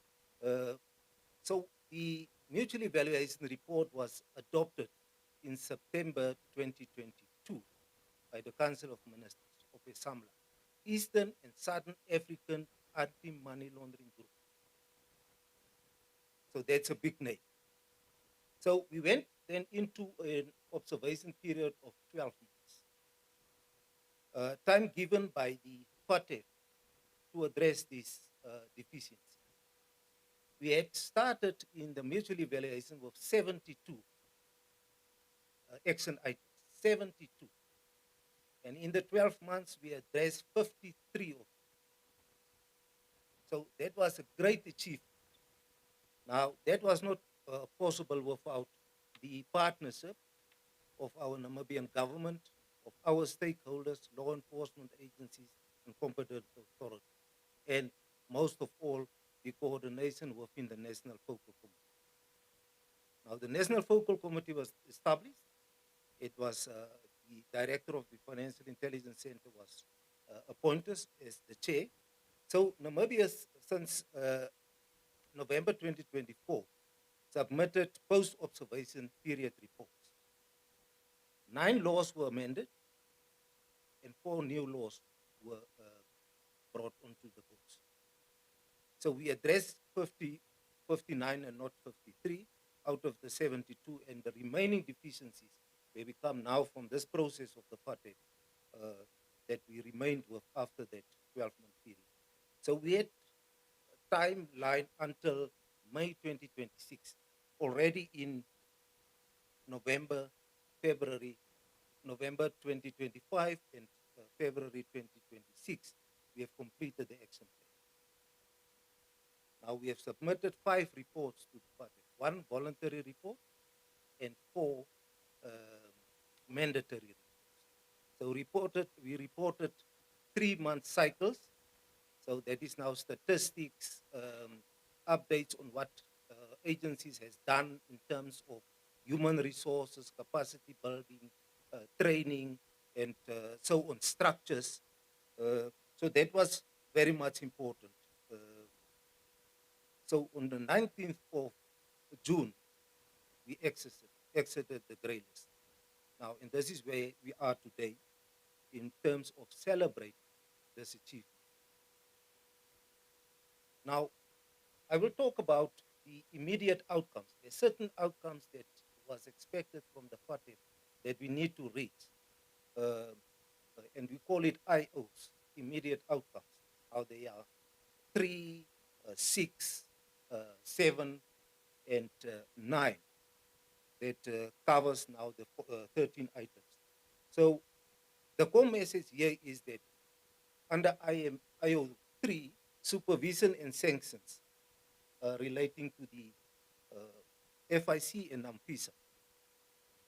So the mutual evaluation report was adopted in September 2022 by the Council of Ministers of ESAMLA, Eastern and Southern African Anti-Money Laundering Group. So that's a big name. So we went then into an observation period of 12 months. Time given by the FATF to address these deficiencies. We had started in the mutual evaluation with 72 action items, 72. And in the 12 months, we addressed 53 of them. So that was a great achievement. Now, that was not possible without the partnership of our Namibian government, of our stakeholders, law enforcement agencies, and competent authorities. And most of all, the coordination within the National Focal Committee. Now, the National Focal Committee was established. It was the director of the Financial Intelligence Center was appointed as the chair. So Namibia, since November 2024, submitted post-observation period reports. 9 laws were amended, and 4 new laws were brought onto the books. So we addressed 59 and not 53 out of the 72, and the remaining deficiencies, they become now from this process of the FATF that we remained with after that 12-month period. So we had timeline until May 2026. Already in November 2025 and February 2026, we have completed the action plan. Now we have submitted 5 reports to the FATF, 1 voluntary report and 4 mandatory reports. So we reported 3-month cycles. So that is now statistics, updates on what agencies has done in terms of human resources, capacity building, training, and so on, structures. So that was very much important. So on the 19th of June, we exited the grey list. Now, and this is where we are today in terms of celebrating this achievement. Now, I will talk about the immediate outcomes. There are certain outcomes that was expected from the FATF that we need to reach. And we call it IOs, immediate outcomes. How they are 3, 6, 7, and 9. That covers now the 13 items. So the core message here is that under IO3, supervision and sanctions relating to the FIC and NAMIBIA.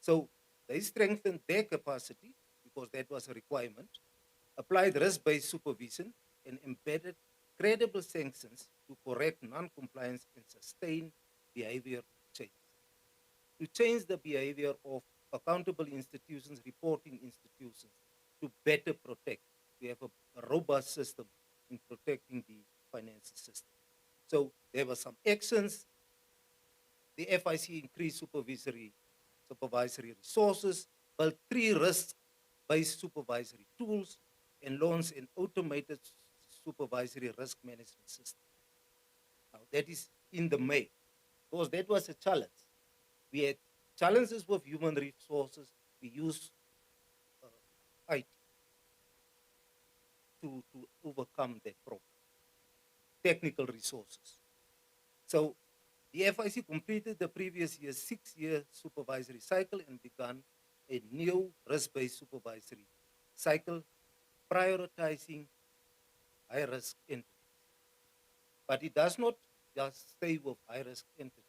So they strengthened their capacity because that was a requirement, applied risk-based supervision, and embedded credible sanctions to correct non-compliance and sustain behavior change. To change the behavior of accountable institutions, reporting institutions, to better protect. We have a robust system in protecting the financial system. So there were some actions. The FIC increased supervisory resources, built 3 risk-based supervisory tools, and launched an automated supervisory risk management system. Now that is in the May, because that was a challenge. We had challenges with human resources. We used IT to overcome that problem. Technical resources. So the FIC completed the previous year's 6-year supervisory cycle and began a new risk-based supervisory cycle, prioritizing high-risk entities. But it does not just stay with high-risk entities.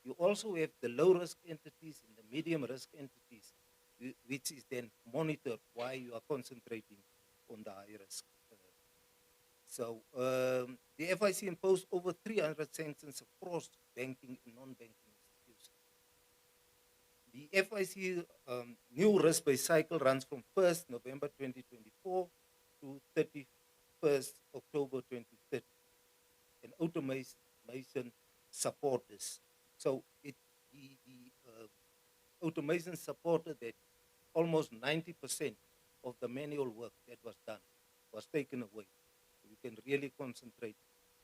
You also have the low-risk entities and the medium-risk entities, which is then monitored while you are concentrating on the high-risk. So the FIC imposed over 300 sanctions across banking and non-banking institutions. The FIC new risk-based cycle runs from 1st November 2024 to 31st October 2030. And automation support this. So the automation supported that almost 90% of the manual work that was done was taken away. We can really concentrate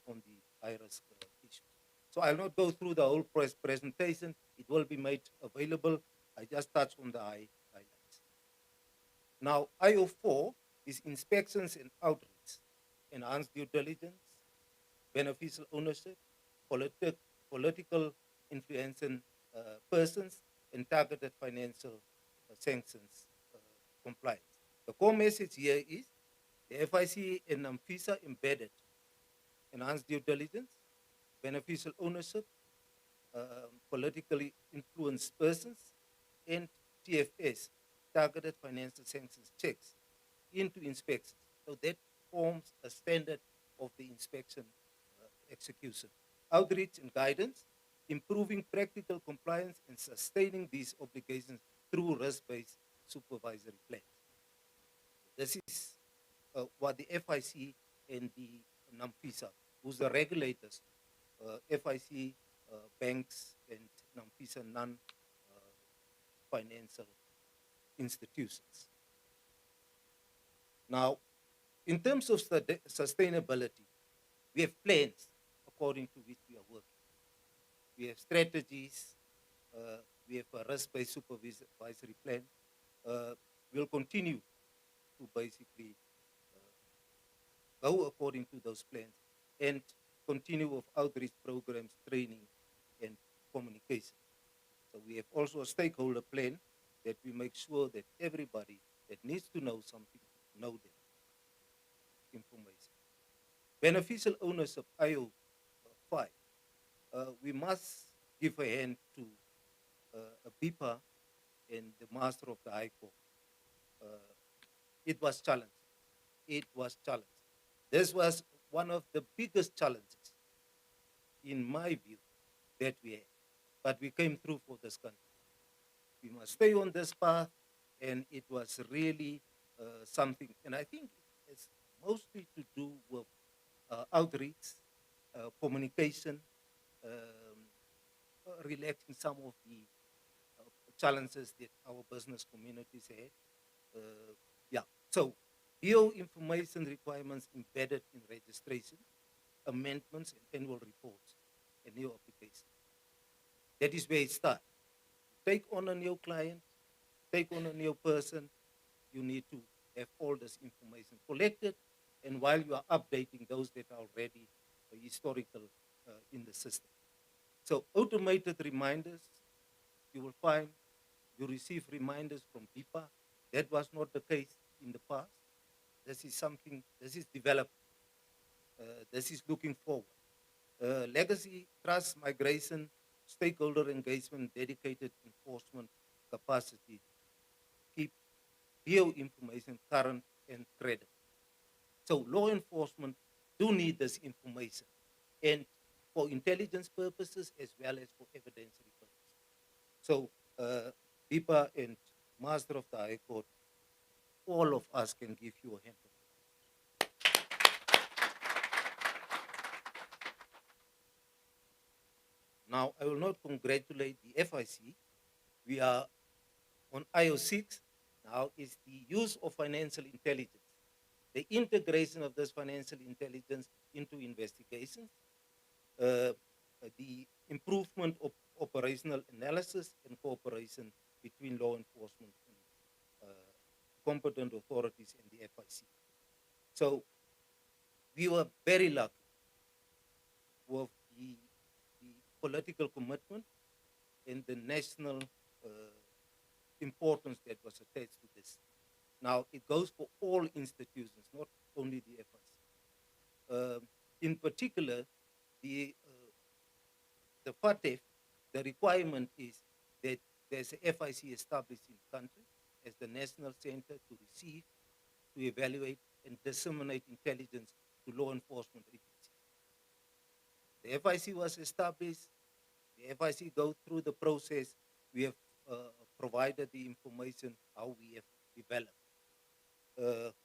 on the high-risk issues. So I'll not go through the whole presentation. It will be made available. I just touched on the highlights. Now, IO4 is inspections and outreach, enhanced due diligence, beneficial ownership, political influencing persons, and targeted financial sanctions compliance. The core message here is the FIC and NAMIBIA embedded enhanced due diligence, beneficial ownership, politically influenced persons, and TFS, targeted financial sanctions checks, into inspections. So that forms a standard of the inspection execution. Outreach and guidance, improving practical compliance and sustaining these obligations through risk-based supervisory plans. This is what the FIC and the NAMIBIA, who's the regulators, FIC, banks, and NAMIBIA non-financial institutions. Now, in terms of sustainability, we have plans according to which we are working. We have strategies, we have a risk-based supervisory plan. We'll continue to basically go according to those plans. And continue with outreach programs, training, and communication. So we have also a stakeholder plan that we make sure that everybody that needs to know something know that information. Beneficial ownership, IO 5. We must give a hand to a BIPA and the Master of the High Court. It was challenging. It was challenging. This was one of the biggest challenges, in my view, that we had. But we came through for this country. We must stay on this path, and it was really something. And I think it's mostly to do with outreach, communication, relaxing some of the challenges that our business communities had. Yeah, so information requirements embedded in registration, amendments, and annual reports, and new applications. That is where it starts. Take on a new client, take on a new person, you need to have all this information collected, and while you are updating those that are already historical in the system. So automated reminders, you will find you receive reminders from BIPA. That was not the case in the past. This is something, this is developed. This is looking forward. Legacy, trust, migration, stakeholder engagement, dedicated enforcement capacity, keep information current and credible. So law enforcement do need this information, and for intelligence purposes as well as for evidentiary purposes. So BIPA and Master of the High Court, all of us can give you a hand. Now, I will not congratulate the FIC. We are on IO6. Now is the use of financial intelligence, the integration of this financial intelligence into investigations, the improvement of operational analysis and cooperation between law enforcement and competent authorities and the FIC. So we were very lucky with the political commitment and the national importance that was attached to this. Now, it goes for all institutions, not only the FIC. In particular, the FATF, the requirement is that there's a FIC established in the country as the national center to receive, to evaluate, and disseminate intelligence to law enforcement agencies. The FIC was established. The FIC goes through the process. We have provided the information how we have developed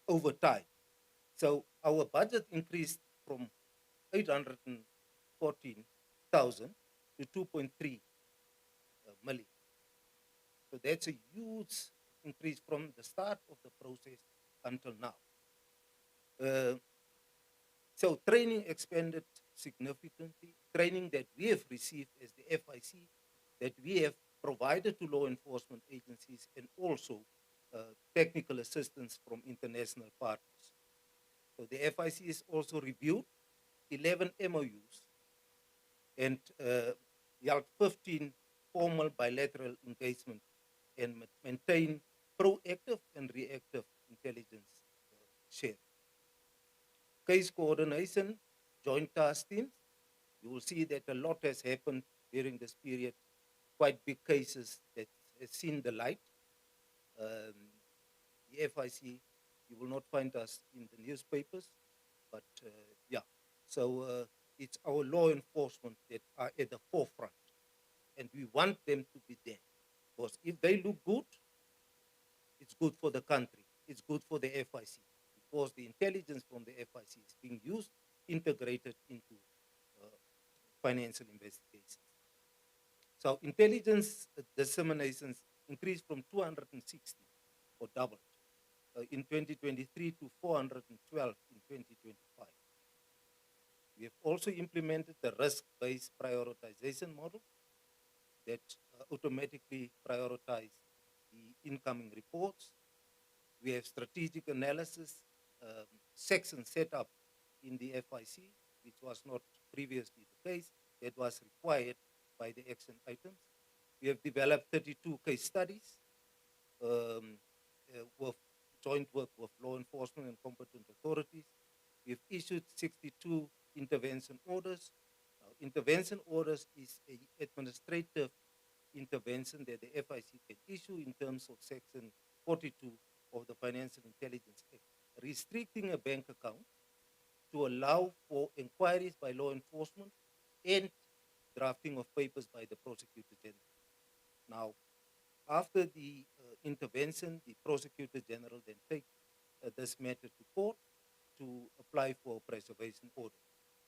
over time. So our budget increased from 814,000 to 2.3 million. So that's a huge increase from the start of the process until now. So training expanded significantly. Training that we have received as the FIC, that we have provided to law enforcement agencies, and also technical assistance from international partners. So the FIC has also reviewed 11 MOUs and held 15 formal bilateral engagement and maintain proactive and reactive intelligence sharing. Case coordination, joint task teams. You will see that a lot has happened during this period. Quite big cases that have seen the light. The FIC, you will not find us in the newspapers, but yeah. So it's our law enforcement that are at the forefront, and we want them to be there. Because if they look good, it's good for the country. It's good for the FIC. Because the intelligence from the FIC is being used, integrated into financial investigations. So intelligence disseminations increased from 260, or doubled, in 2023 to 412 in 2025. We have also implemented the risk-based prioritization model that automatically prioritizes the incoming reports. We have strategic analysis sections set up in the FIC which was not previously the case, that was required by the action items. We have developed 32 case studies with joint work with law enforcement and competent authorities. We've issued 62 intervention orders. Now, intervention orders is an administrative intervention that the FIC can issue in terms of Section 42 of the Financial Intelligence Act, restricting a bank account to allow for inquiries by law enforcement and drafting of papers by the prosecutor general. Now, after the intervention, the prosecutor general then takes this matter to court to apply for a preservation order.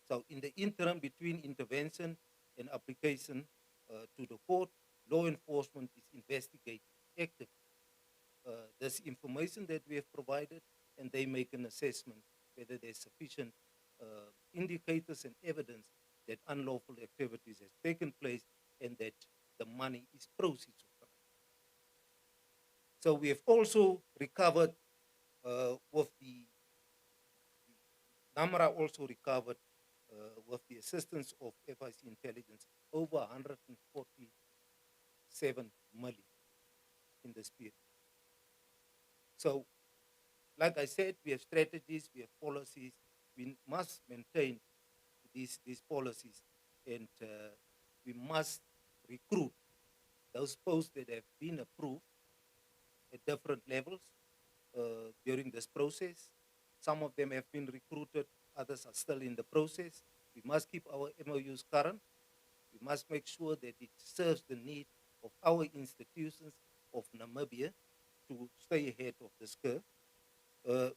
So in the interim between intervention and application to the court, law enforcement is investigating actively this information that we have provided, and they make an assessment whether there's sufficient indicators and evidence that unlawful activities has taken place and that the money is proceeds of crime. So we have also recovered with the NAMRA also recovered with the assistance of FIC intelligence over 147 million in this period. So, like I said, we have strategies, we have policies. We must maintain these policies, and we must recruit those posts that have been approved at different levels during this process. Some of them have been recruited, others are still in the process. We must keep our MOUs current. We must make sure that it serves the need of our institutions of Namibia to stay ahead of this curve.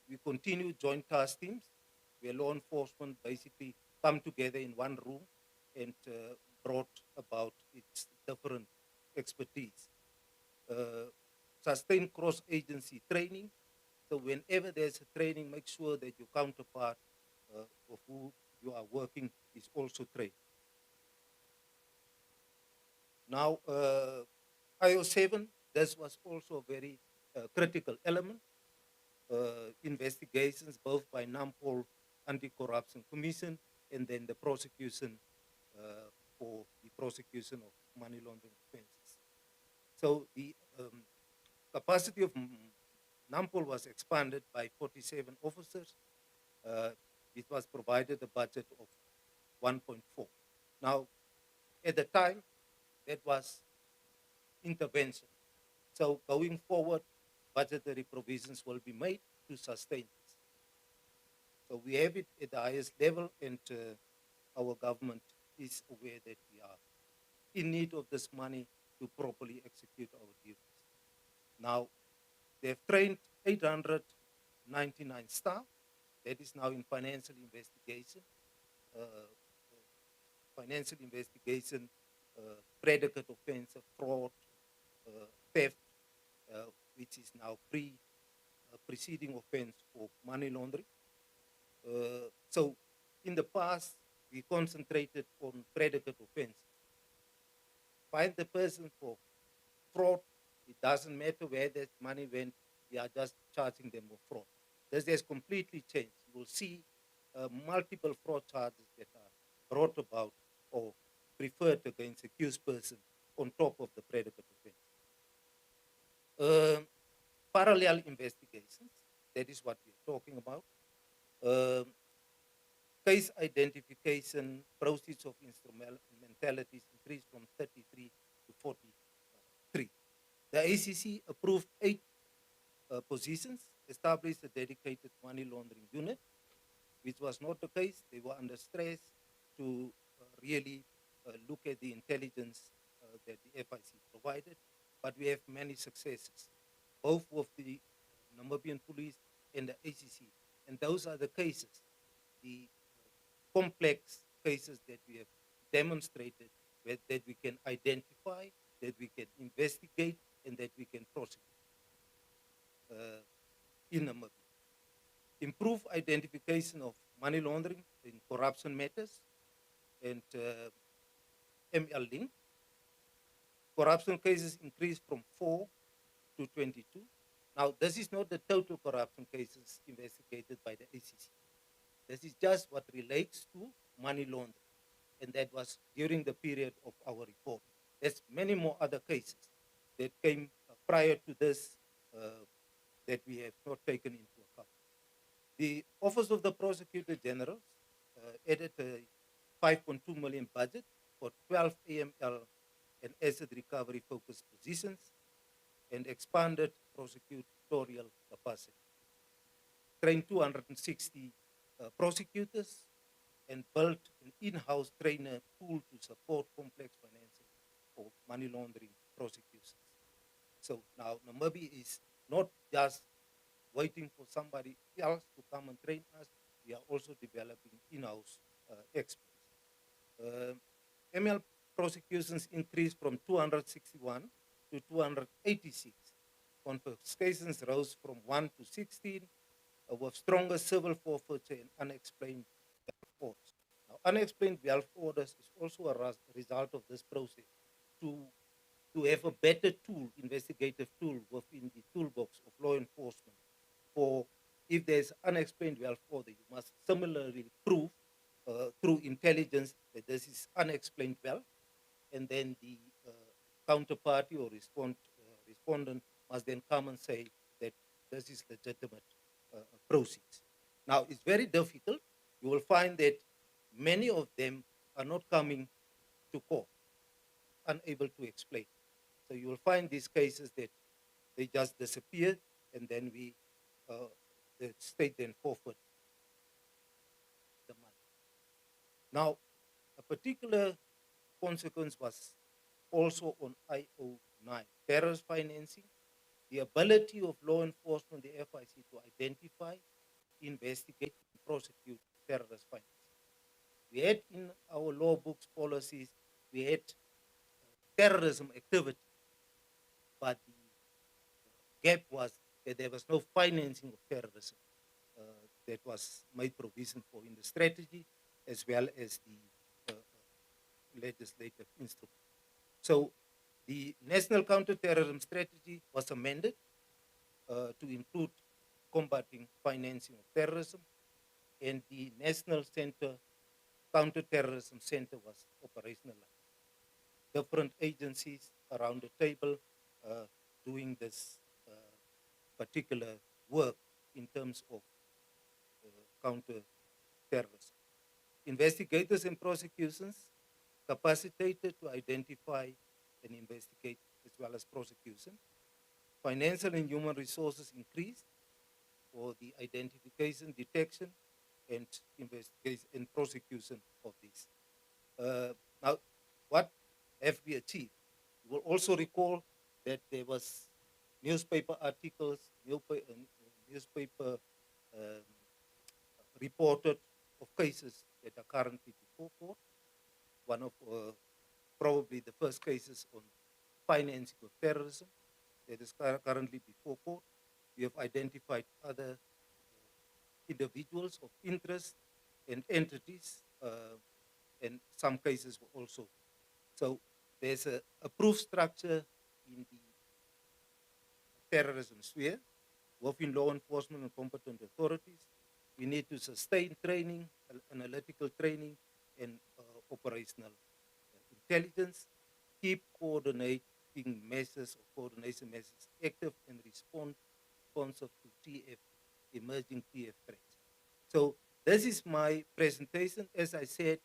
We continue joint task teams where law enforcement basically come together in one room and brought about its different expertise. Sustain cross-agency training. So whenever there's a training, make sure that your counterpart of who you are working is also trained. Now, IO7, this was also a very critical element. Investigations both by NAMPOL, Anti-Corruption Commission, and then the prosecution for the prosecution of money laundering offenses. So the capacity of NAMPOL was expanded by 47 officers. It was provided a budget of 1.4. Now, at the time, that was intervention. So going forward, budgetary provisions will be made to sustain this. So we have it at the highest level, and our government is aware that we are in need of this money to properly execute our duties. Now, they've trained 899 staff. That is now in financial investigation, predicate offense, fraud, theft, which is now preceding offense for money laundering. So in the past, we concentrated on predicate offense. Find the person for fraud, it doesn't matter where that money went, we are just charging them for fraud. This has completely changed. You will see multiple fraud charges that are brought about or preferred against accused person on top of the predicate offense. Parallel investigations, that is what we are talking about. Case identification, proceeds of instrumentalities increased from 33 to 43. The ACC approved 8 positions, established a dedicated money laundering unit, which was not the case. They were under stress to really look at the intelligence that the FIC provided, but we have many successes, both with the Namibian police and the ACC. And those are the cases, the complex cases that we have demonstrated that we can identify, that we can investigate, and that we can prosecute in Namibia. Improve identification of money laundering in corruption matters and ML link. Corruption cases increased from 4 to 22. Now, this is not the total corruption cases investigated by the ACC. This is just what relates to money laundering. And that was during the period of our report. There's many more other cases that came prior to this that we have not taken into account. The Office of the Prosecutor General added a 5.2 million budget for 12 AML and asset recovery focused positions and expanded prosecutorial capacity. Trained 260 prosecutors and built an in-house trainer pool to support complex financing for money laundering prosecutions. So now Namibia is not just waiting for somebody else to come and train us. We are also developing in-house experts. ML prosecutions increased from 261 to 286. Confiscations rose from 1 to 16, with stronger civil forfeiture and unexplained wealth orders. Now, unexplained wealth orders is also a result of this process to have a better tool, investigative tool within the toolbox of law enforcement. For if there's unexplained wealth order, you must similarly prove through intelligence that this is unexplained wealth, and then the counterparty or respondent must then come and say that this is legitimate proceeds. Now, it's very difficult. You will find that many of them are not coming to court, unable to explain. So you will find these cases that they just disappear, and then the state then forfeit the money. Now, a particular consequence was also on IO9, terrorist financing, the ability of law enforcement, the FIC, to identify, investigate, and prosecute terrorist financing. We had in our law books policies, we had terrorism activity, but the gap was that there was no financing of terrorism that was made provision for in the strategy as well as the legislative instrument. So the National Counterterrorism Strategy was amended to include combating financing of terrorism, and the National Counterterrorism Center was operationalized. Different agencies around the table doing this particular work in terms of counter-terrorism. Investigators and prosecutions capacitated to identify and investigate as well as prosecution. Financial and human resources increased for the identification, detection, and investigation and prosecution of this. Now, what have we achieved? You will also recall that there was newspaper articles, newspaper reported of cases that are currently before court. One of probably the first cases on financing of terrorism that is currently before court. We have identified other individuals of interest and entities, and some cases were also. So there's a proof structure in the terrorism sphere, within law enforcement and competent authorities. We need to sustain training, analytical training, and operational intelligence, keep coordinating measures or coordination measures active and responsive to TF, emerging TF threats. So this is my presentation. As I said,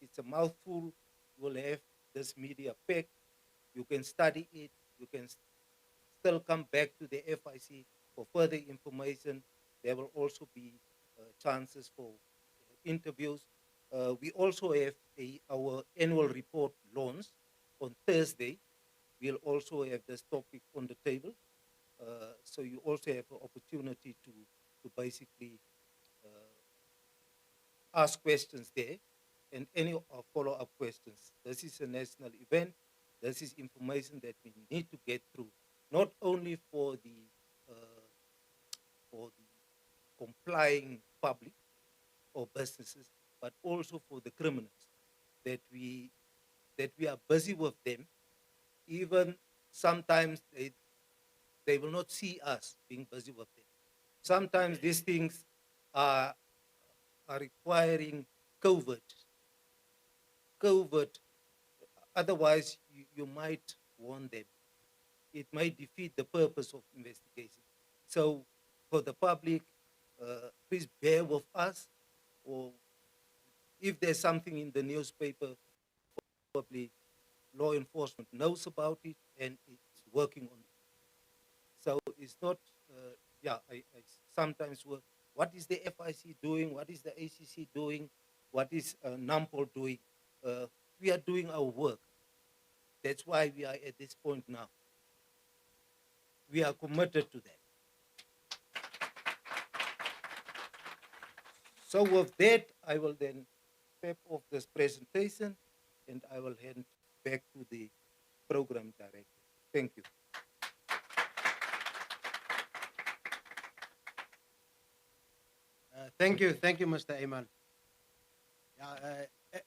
it's a mouthful. You will have this media pack. You can study it. You can still come back to the FIC for further information. There will also be chances for interviews. We also have our annual report launch on Thursday. We'll also have this topic on the table. So you also have an opportunity to basically ask questions there and any follow-up questions. This is a national event. This is information that we need to get through, not only for the complying public or businesses, but also for the criminals, that we are busy with them. Even sometimes they will not see us being busy with them. Sometimes these things are requiring covert covert. Otherwise, you might warn them. It might defeat the purpose of investigation. So, for the public, please bear with us. Or if there's something in the newspaper, probably law enforcement knows about it and it's working on it. So it's not, I sometimes work. What is the FIC doing? What is the ACC doing? What is NAMPOL doing? We are doing our work. That's why we are at this point now. We are committed to that. So with that, I will then step off this presentation and I will hand back to the program director. Thank you. Thank you, Mr. Ayman.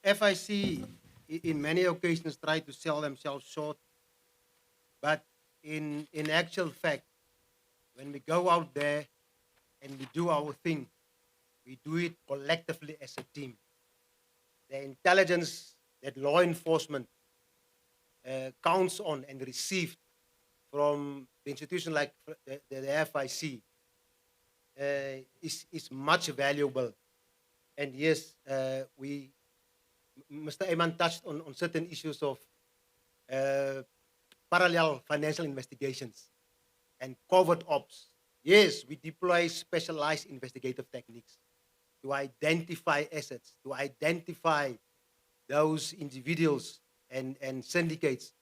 FIC in many occasions try to sell themselves short, but in actual fact, when we go out there and we do our thing, we do it collectively as a team. The intelligence that law enforcement counts on and received from the institution like the FIC is much valuable. And yes, Mr. Ayman touched on certain issues of parallel financial investigations and covert ops. Yes, we deploy specialized investigative techniques to identify assets, to identify those individuals and syndicates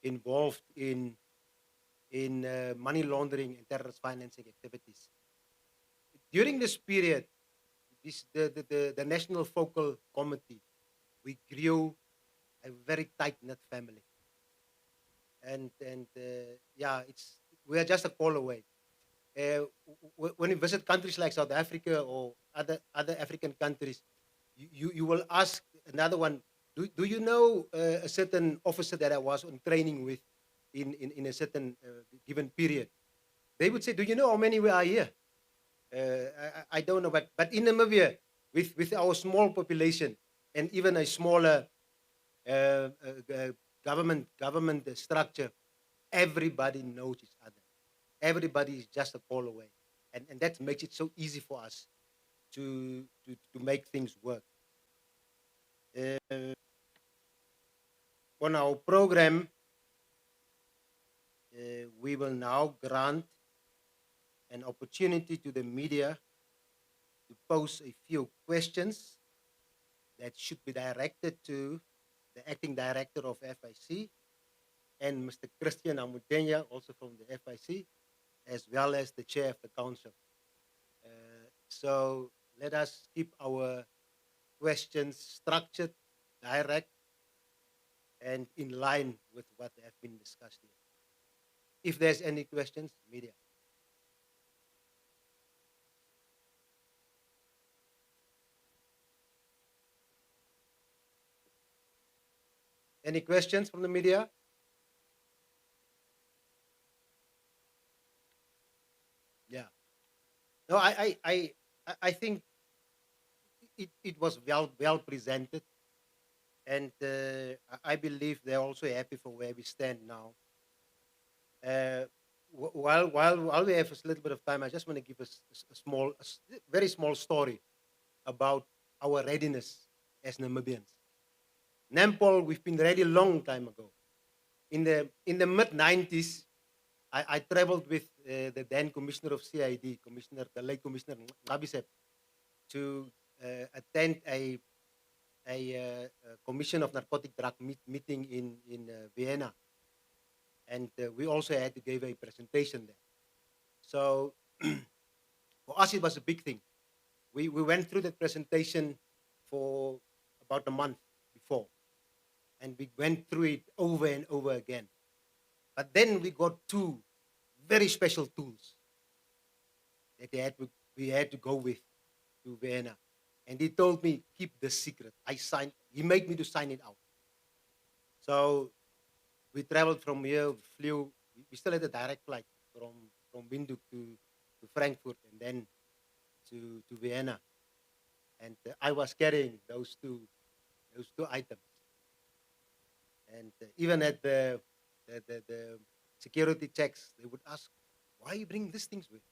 involved in money laundering and terrorist financing activities. During this period, the National Focal Committee, we grew a very tight-knit family. And we are just a call away. When you visit countries like South Africa or other African countries, you will ask another one, do you know a certain officer that I was on training with in a certain given period? They would say, do you know how many we are here? I don't know, but in Namibia, with our small population and even a smaller government structure, everybody knows each other. Everybody is just a call away, and that makes it so easy for us to make things work. On our program, we will now grant an opportunity to the media to pose a few questions that should be directed to the acting director of FIC and Mr. Christian Amudenya, also from the FIC, as well as the chair of the council. So let us keep our questions structured, direct, and in line with what have been discussed here. If there's any questions, media. Any questions from the media? Yeah. No, I think it was well presented, and I believe they're also happy for where we stand now. While we have a little bit of time, I just want to give a very small story about our readiness as Namibians. NAMPOL, we've been ready a long time ago. In the mid-90s, I traveled with the then Commissioner of CID, the late Commissioner Ngabisep, to attend a Commission of Narcotic Drug meeting in Vienna. And we also had to give a presentation there. So for us, it was a big thing. We went through that presentation for about a month before. And we went through it over and over again. But then we got two very special tools that we had to go with to Vienna. And he told me, keep the secret. He made me to sign it out. So we traveled from here, we still had a direct flight from Windhoek to Frankfurt and then to Vienna. And I was carrying those two items. And even at the security checks, they would ask, why are you bringing these things with?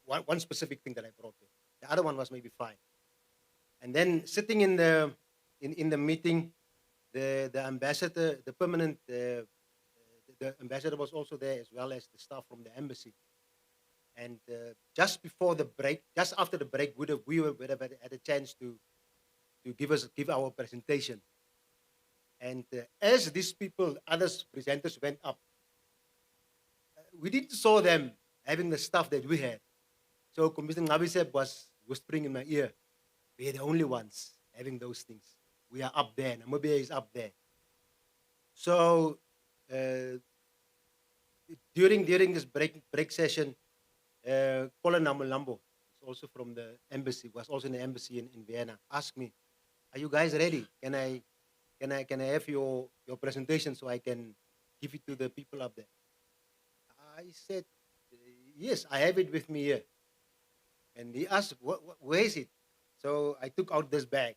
One specific thing that I brought with. The other one was maybe fine. And then sitting in the meeting, the ambassador, the permanent, the ambassador was also there, as well as the staff from the embassy. And just before the break, just after the break, we would have had a chance to give our presentation. And as these people, others presenters went up, we didn't saw them having the stuff that we had. So Commissioner Ngabisep was whispering in my ear, we're the only ones having those things. We are up there, Namibia is up there. So during this break session, Colin Namulambo, also from the embassy, was also in the embassy in Vienna, asked me, are you guys ready? Can I have your presentation so I can give it to the people up there? I said, yes, I have it with me here. And he asked, where is it? So I took out this bag.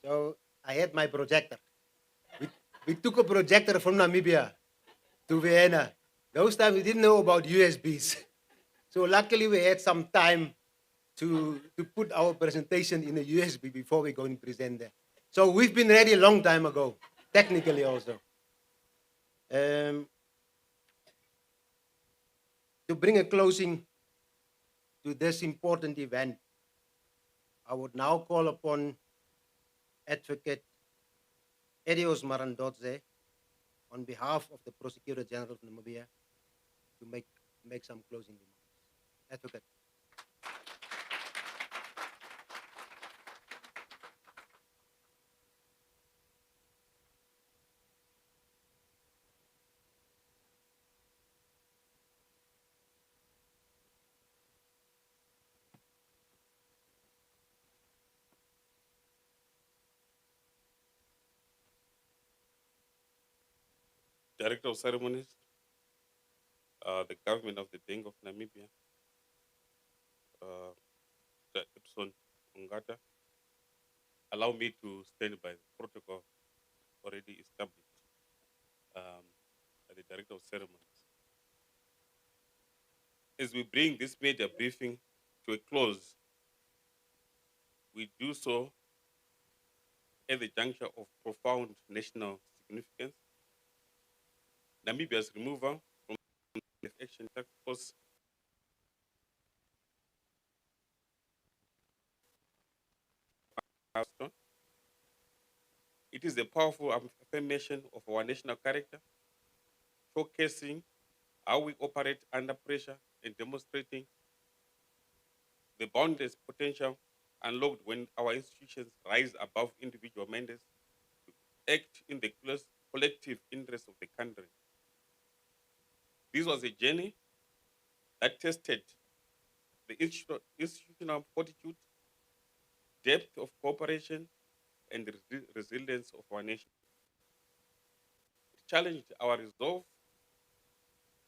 So I had my projector. We took a projector from Namibia to Vienna. Those times we didn't know about USBs. So luckily we had some time to put our presentation in a USB before we go and present there. So we've been ready a long time ago, technically also. To bring a closing to this important event, I would now call upon Advocate Edios Marandodze on behalf of the Prosecutor General of Namibia to make some closing remarks. Advocate. Director of Ceremonies, the government of the Deng of Namibia, Epson Ongata, allow me to stand by the protocol already established by the Director of Ceremonies. As we bring this media briefing to a close, we do so at the juncture of profound national significance. Namibia's removal from the Action Task Force milestone. It is a powerful affirmation of our national character, showcasing how we operate under pressure and demonstrating the boundless potential unlocked when our institutions rise above individual mandates to act in the collective interest of the country. This was a journey that tested the institutional fortitude, depth of cooperation, and the resilience of our nation. It challenged our resolve,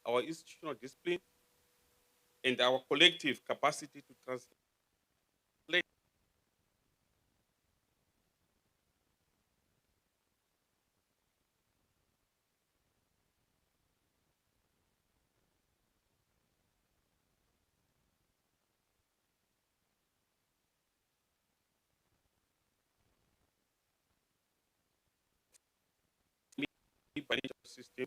our institutional discipline, and our collective capacity to translate financial system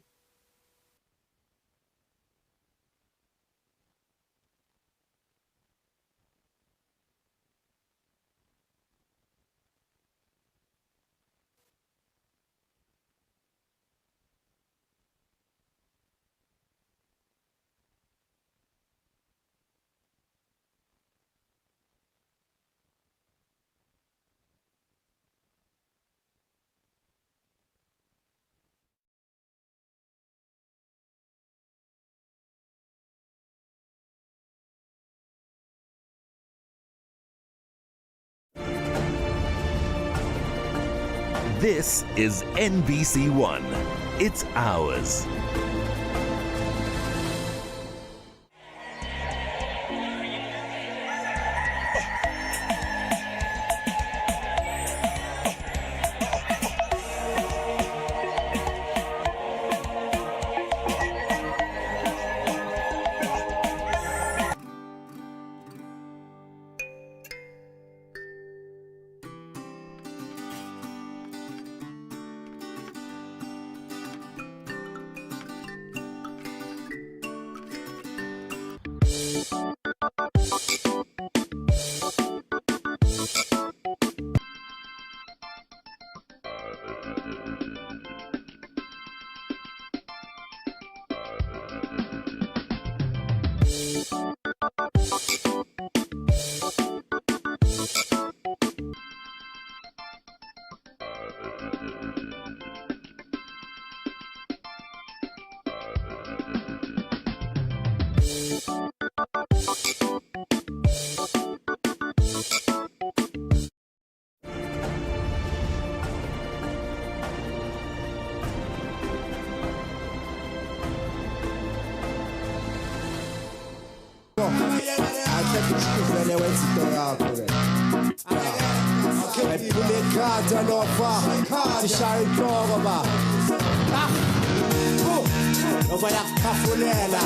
This is NBC One. It's ours. Vele wenza into yakho wena. Ephule ikhata lofa. Sishaya inhloko ba. Nova yakhafulela.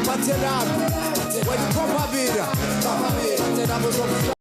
Bathelaphi. Wena ukhomba bida. Bathelaphi.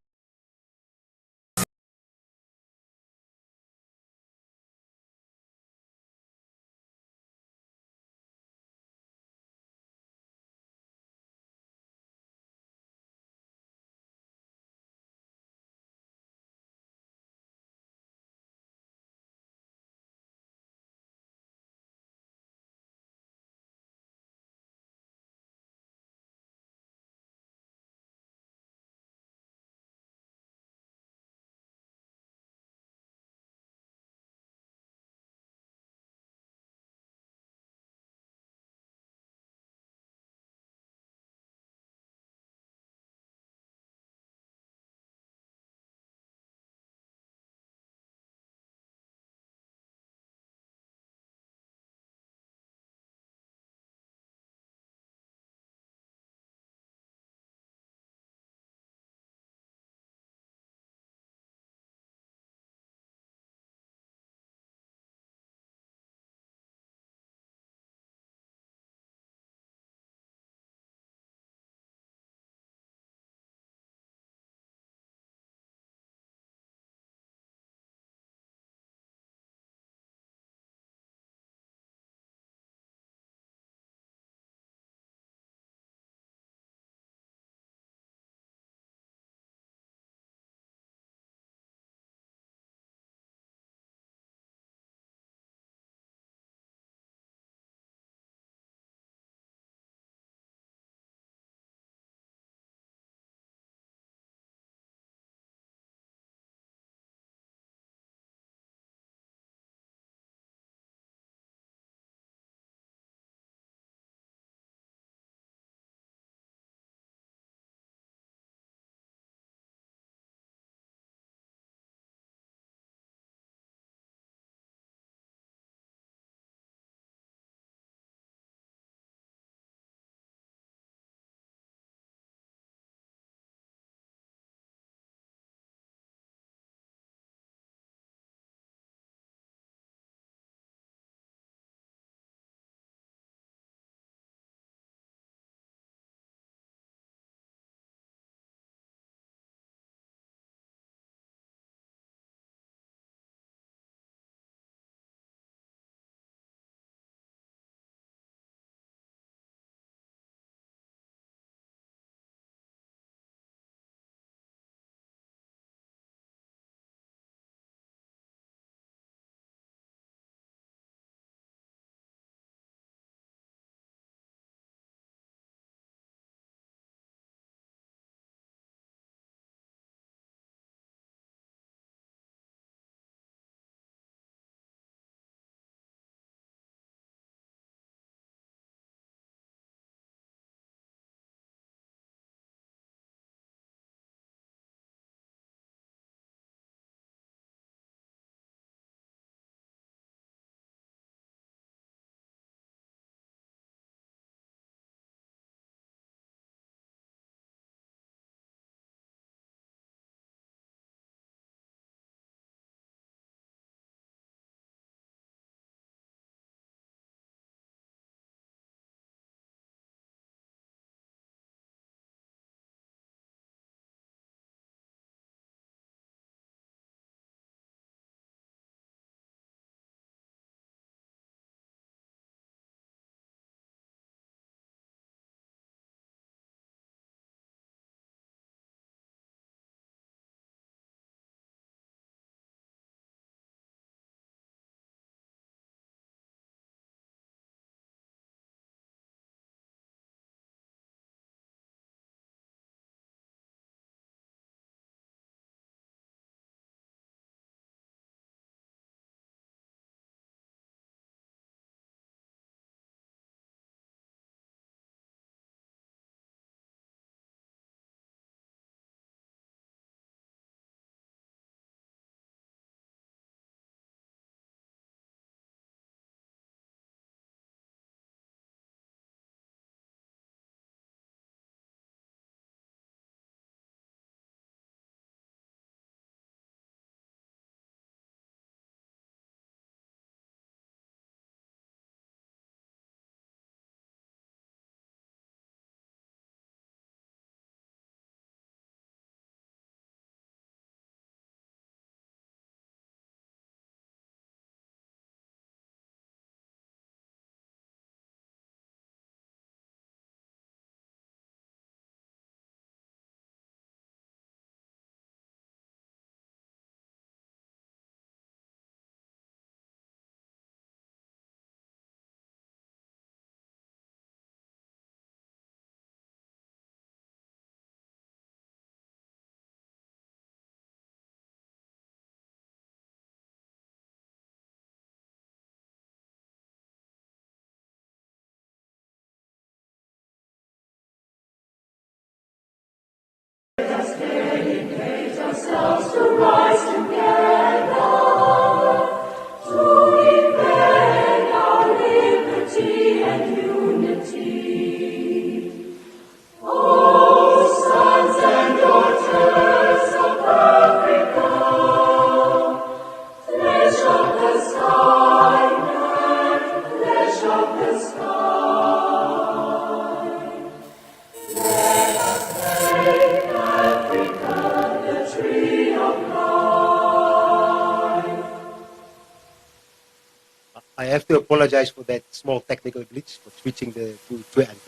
I have to apologize for that small technical glitch for switching the two anthems.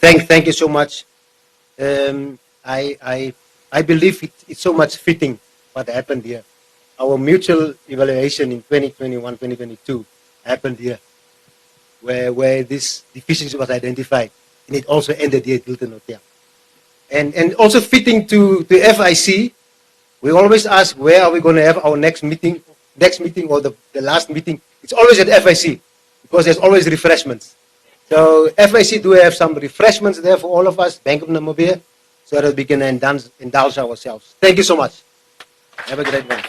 Thank you so much. I believe it's so much fitting what happened here. Our mutual evaluation in 2021, 2022 happened here, where this deficiency was identified, and it also ended here at Hilton Hotel. And also fitting to FIC, we always ask where are we going to have our next meeting or the last meeting. It's always at FIC because there's always refreshments. So FIC do have some refreshments there for all of us, Bank of Namibia, so that we can indulge ourselves. Thank you so much. Have a great one.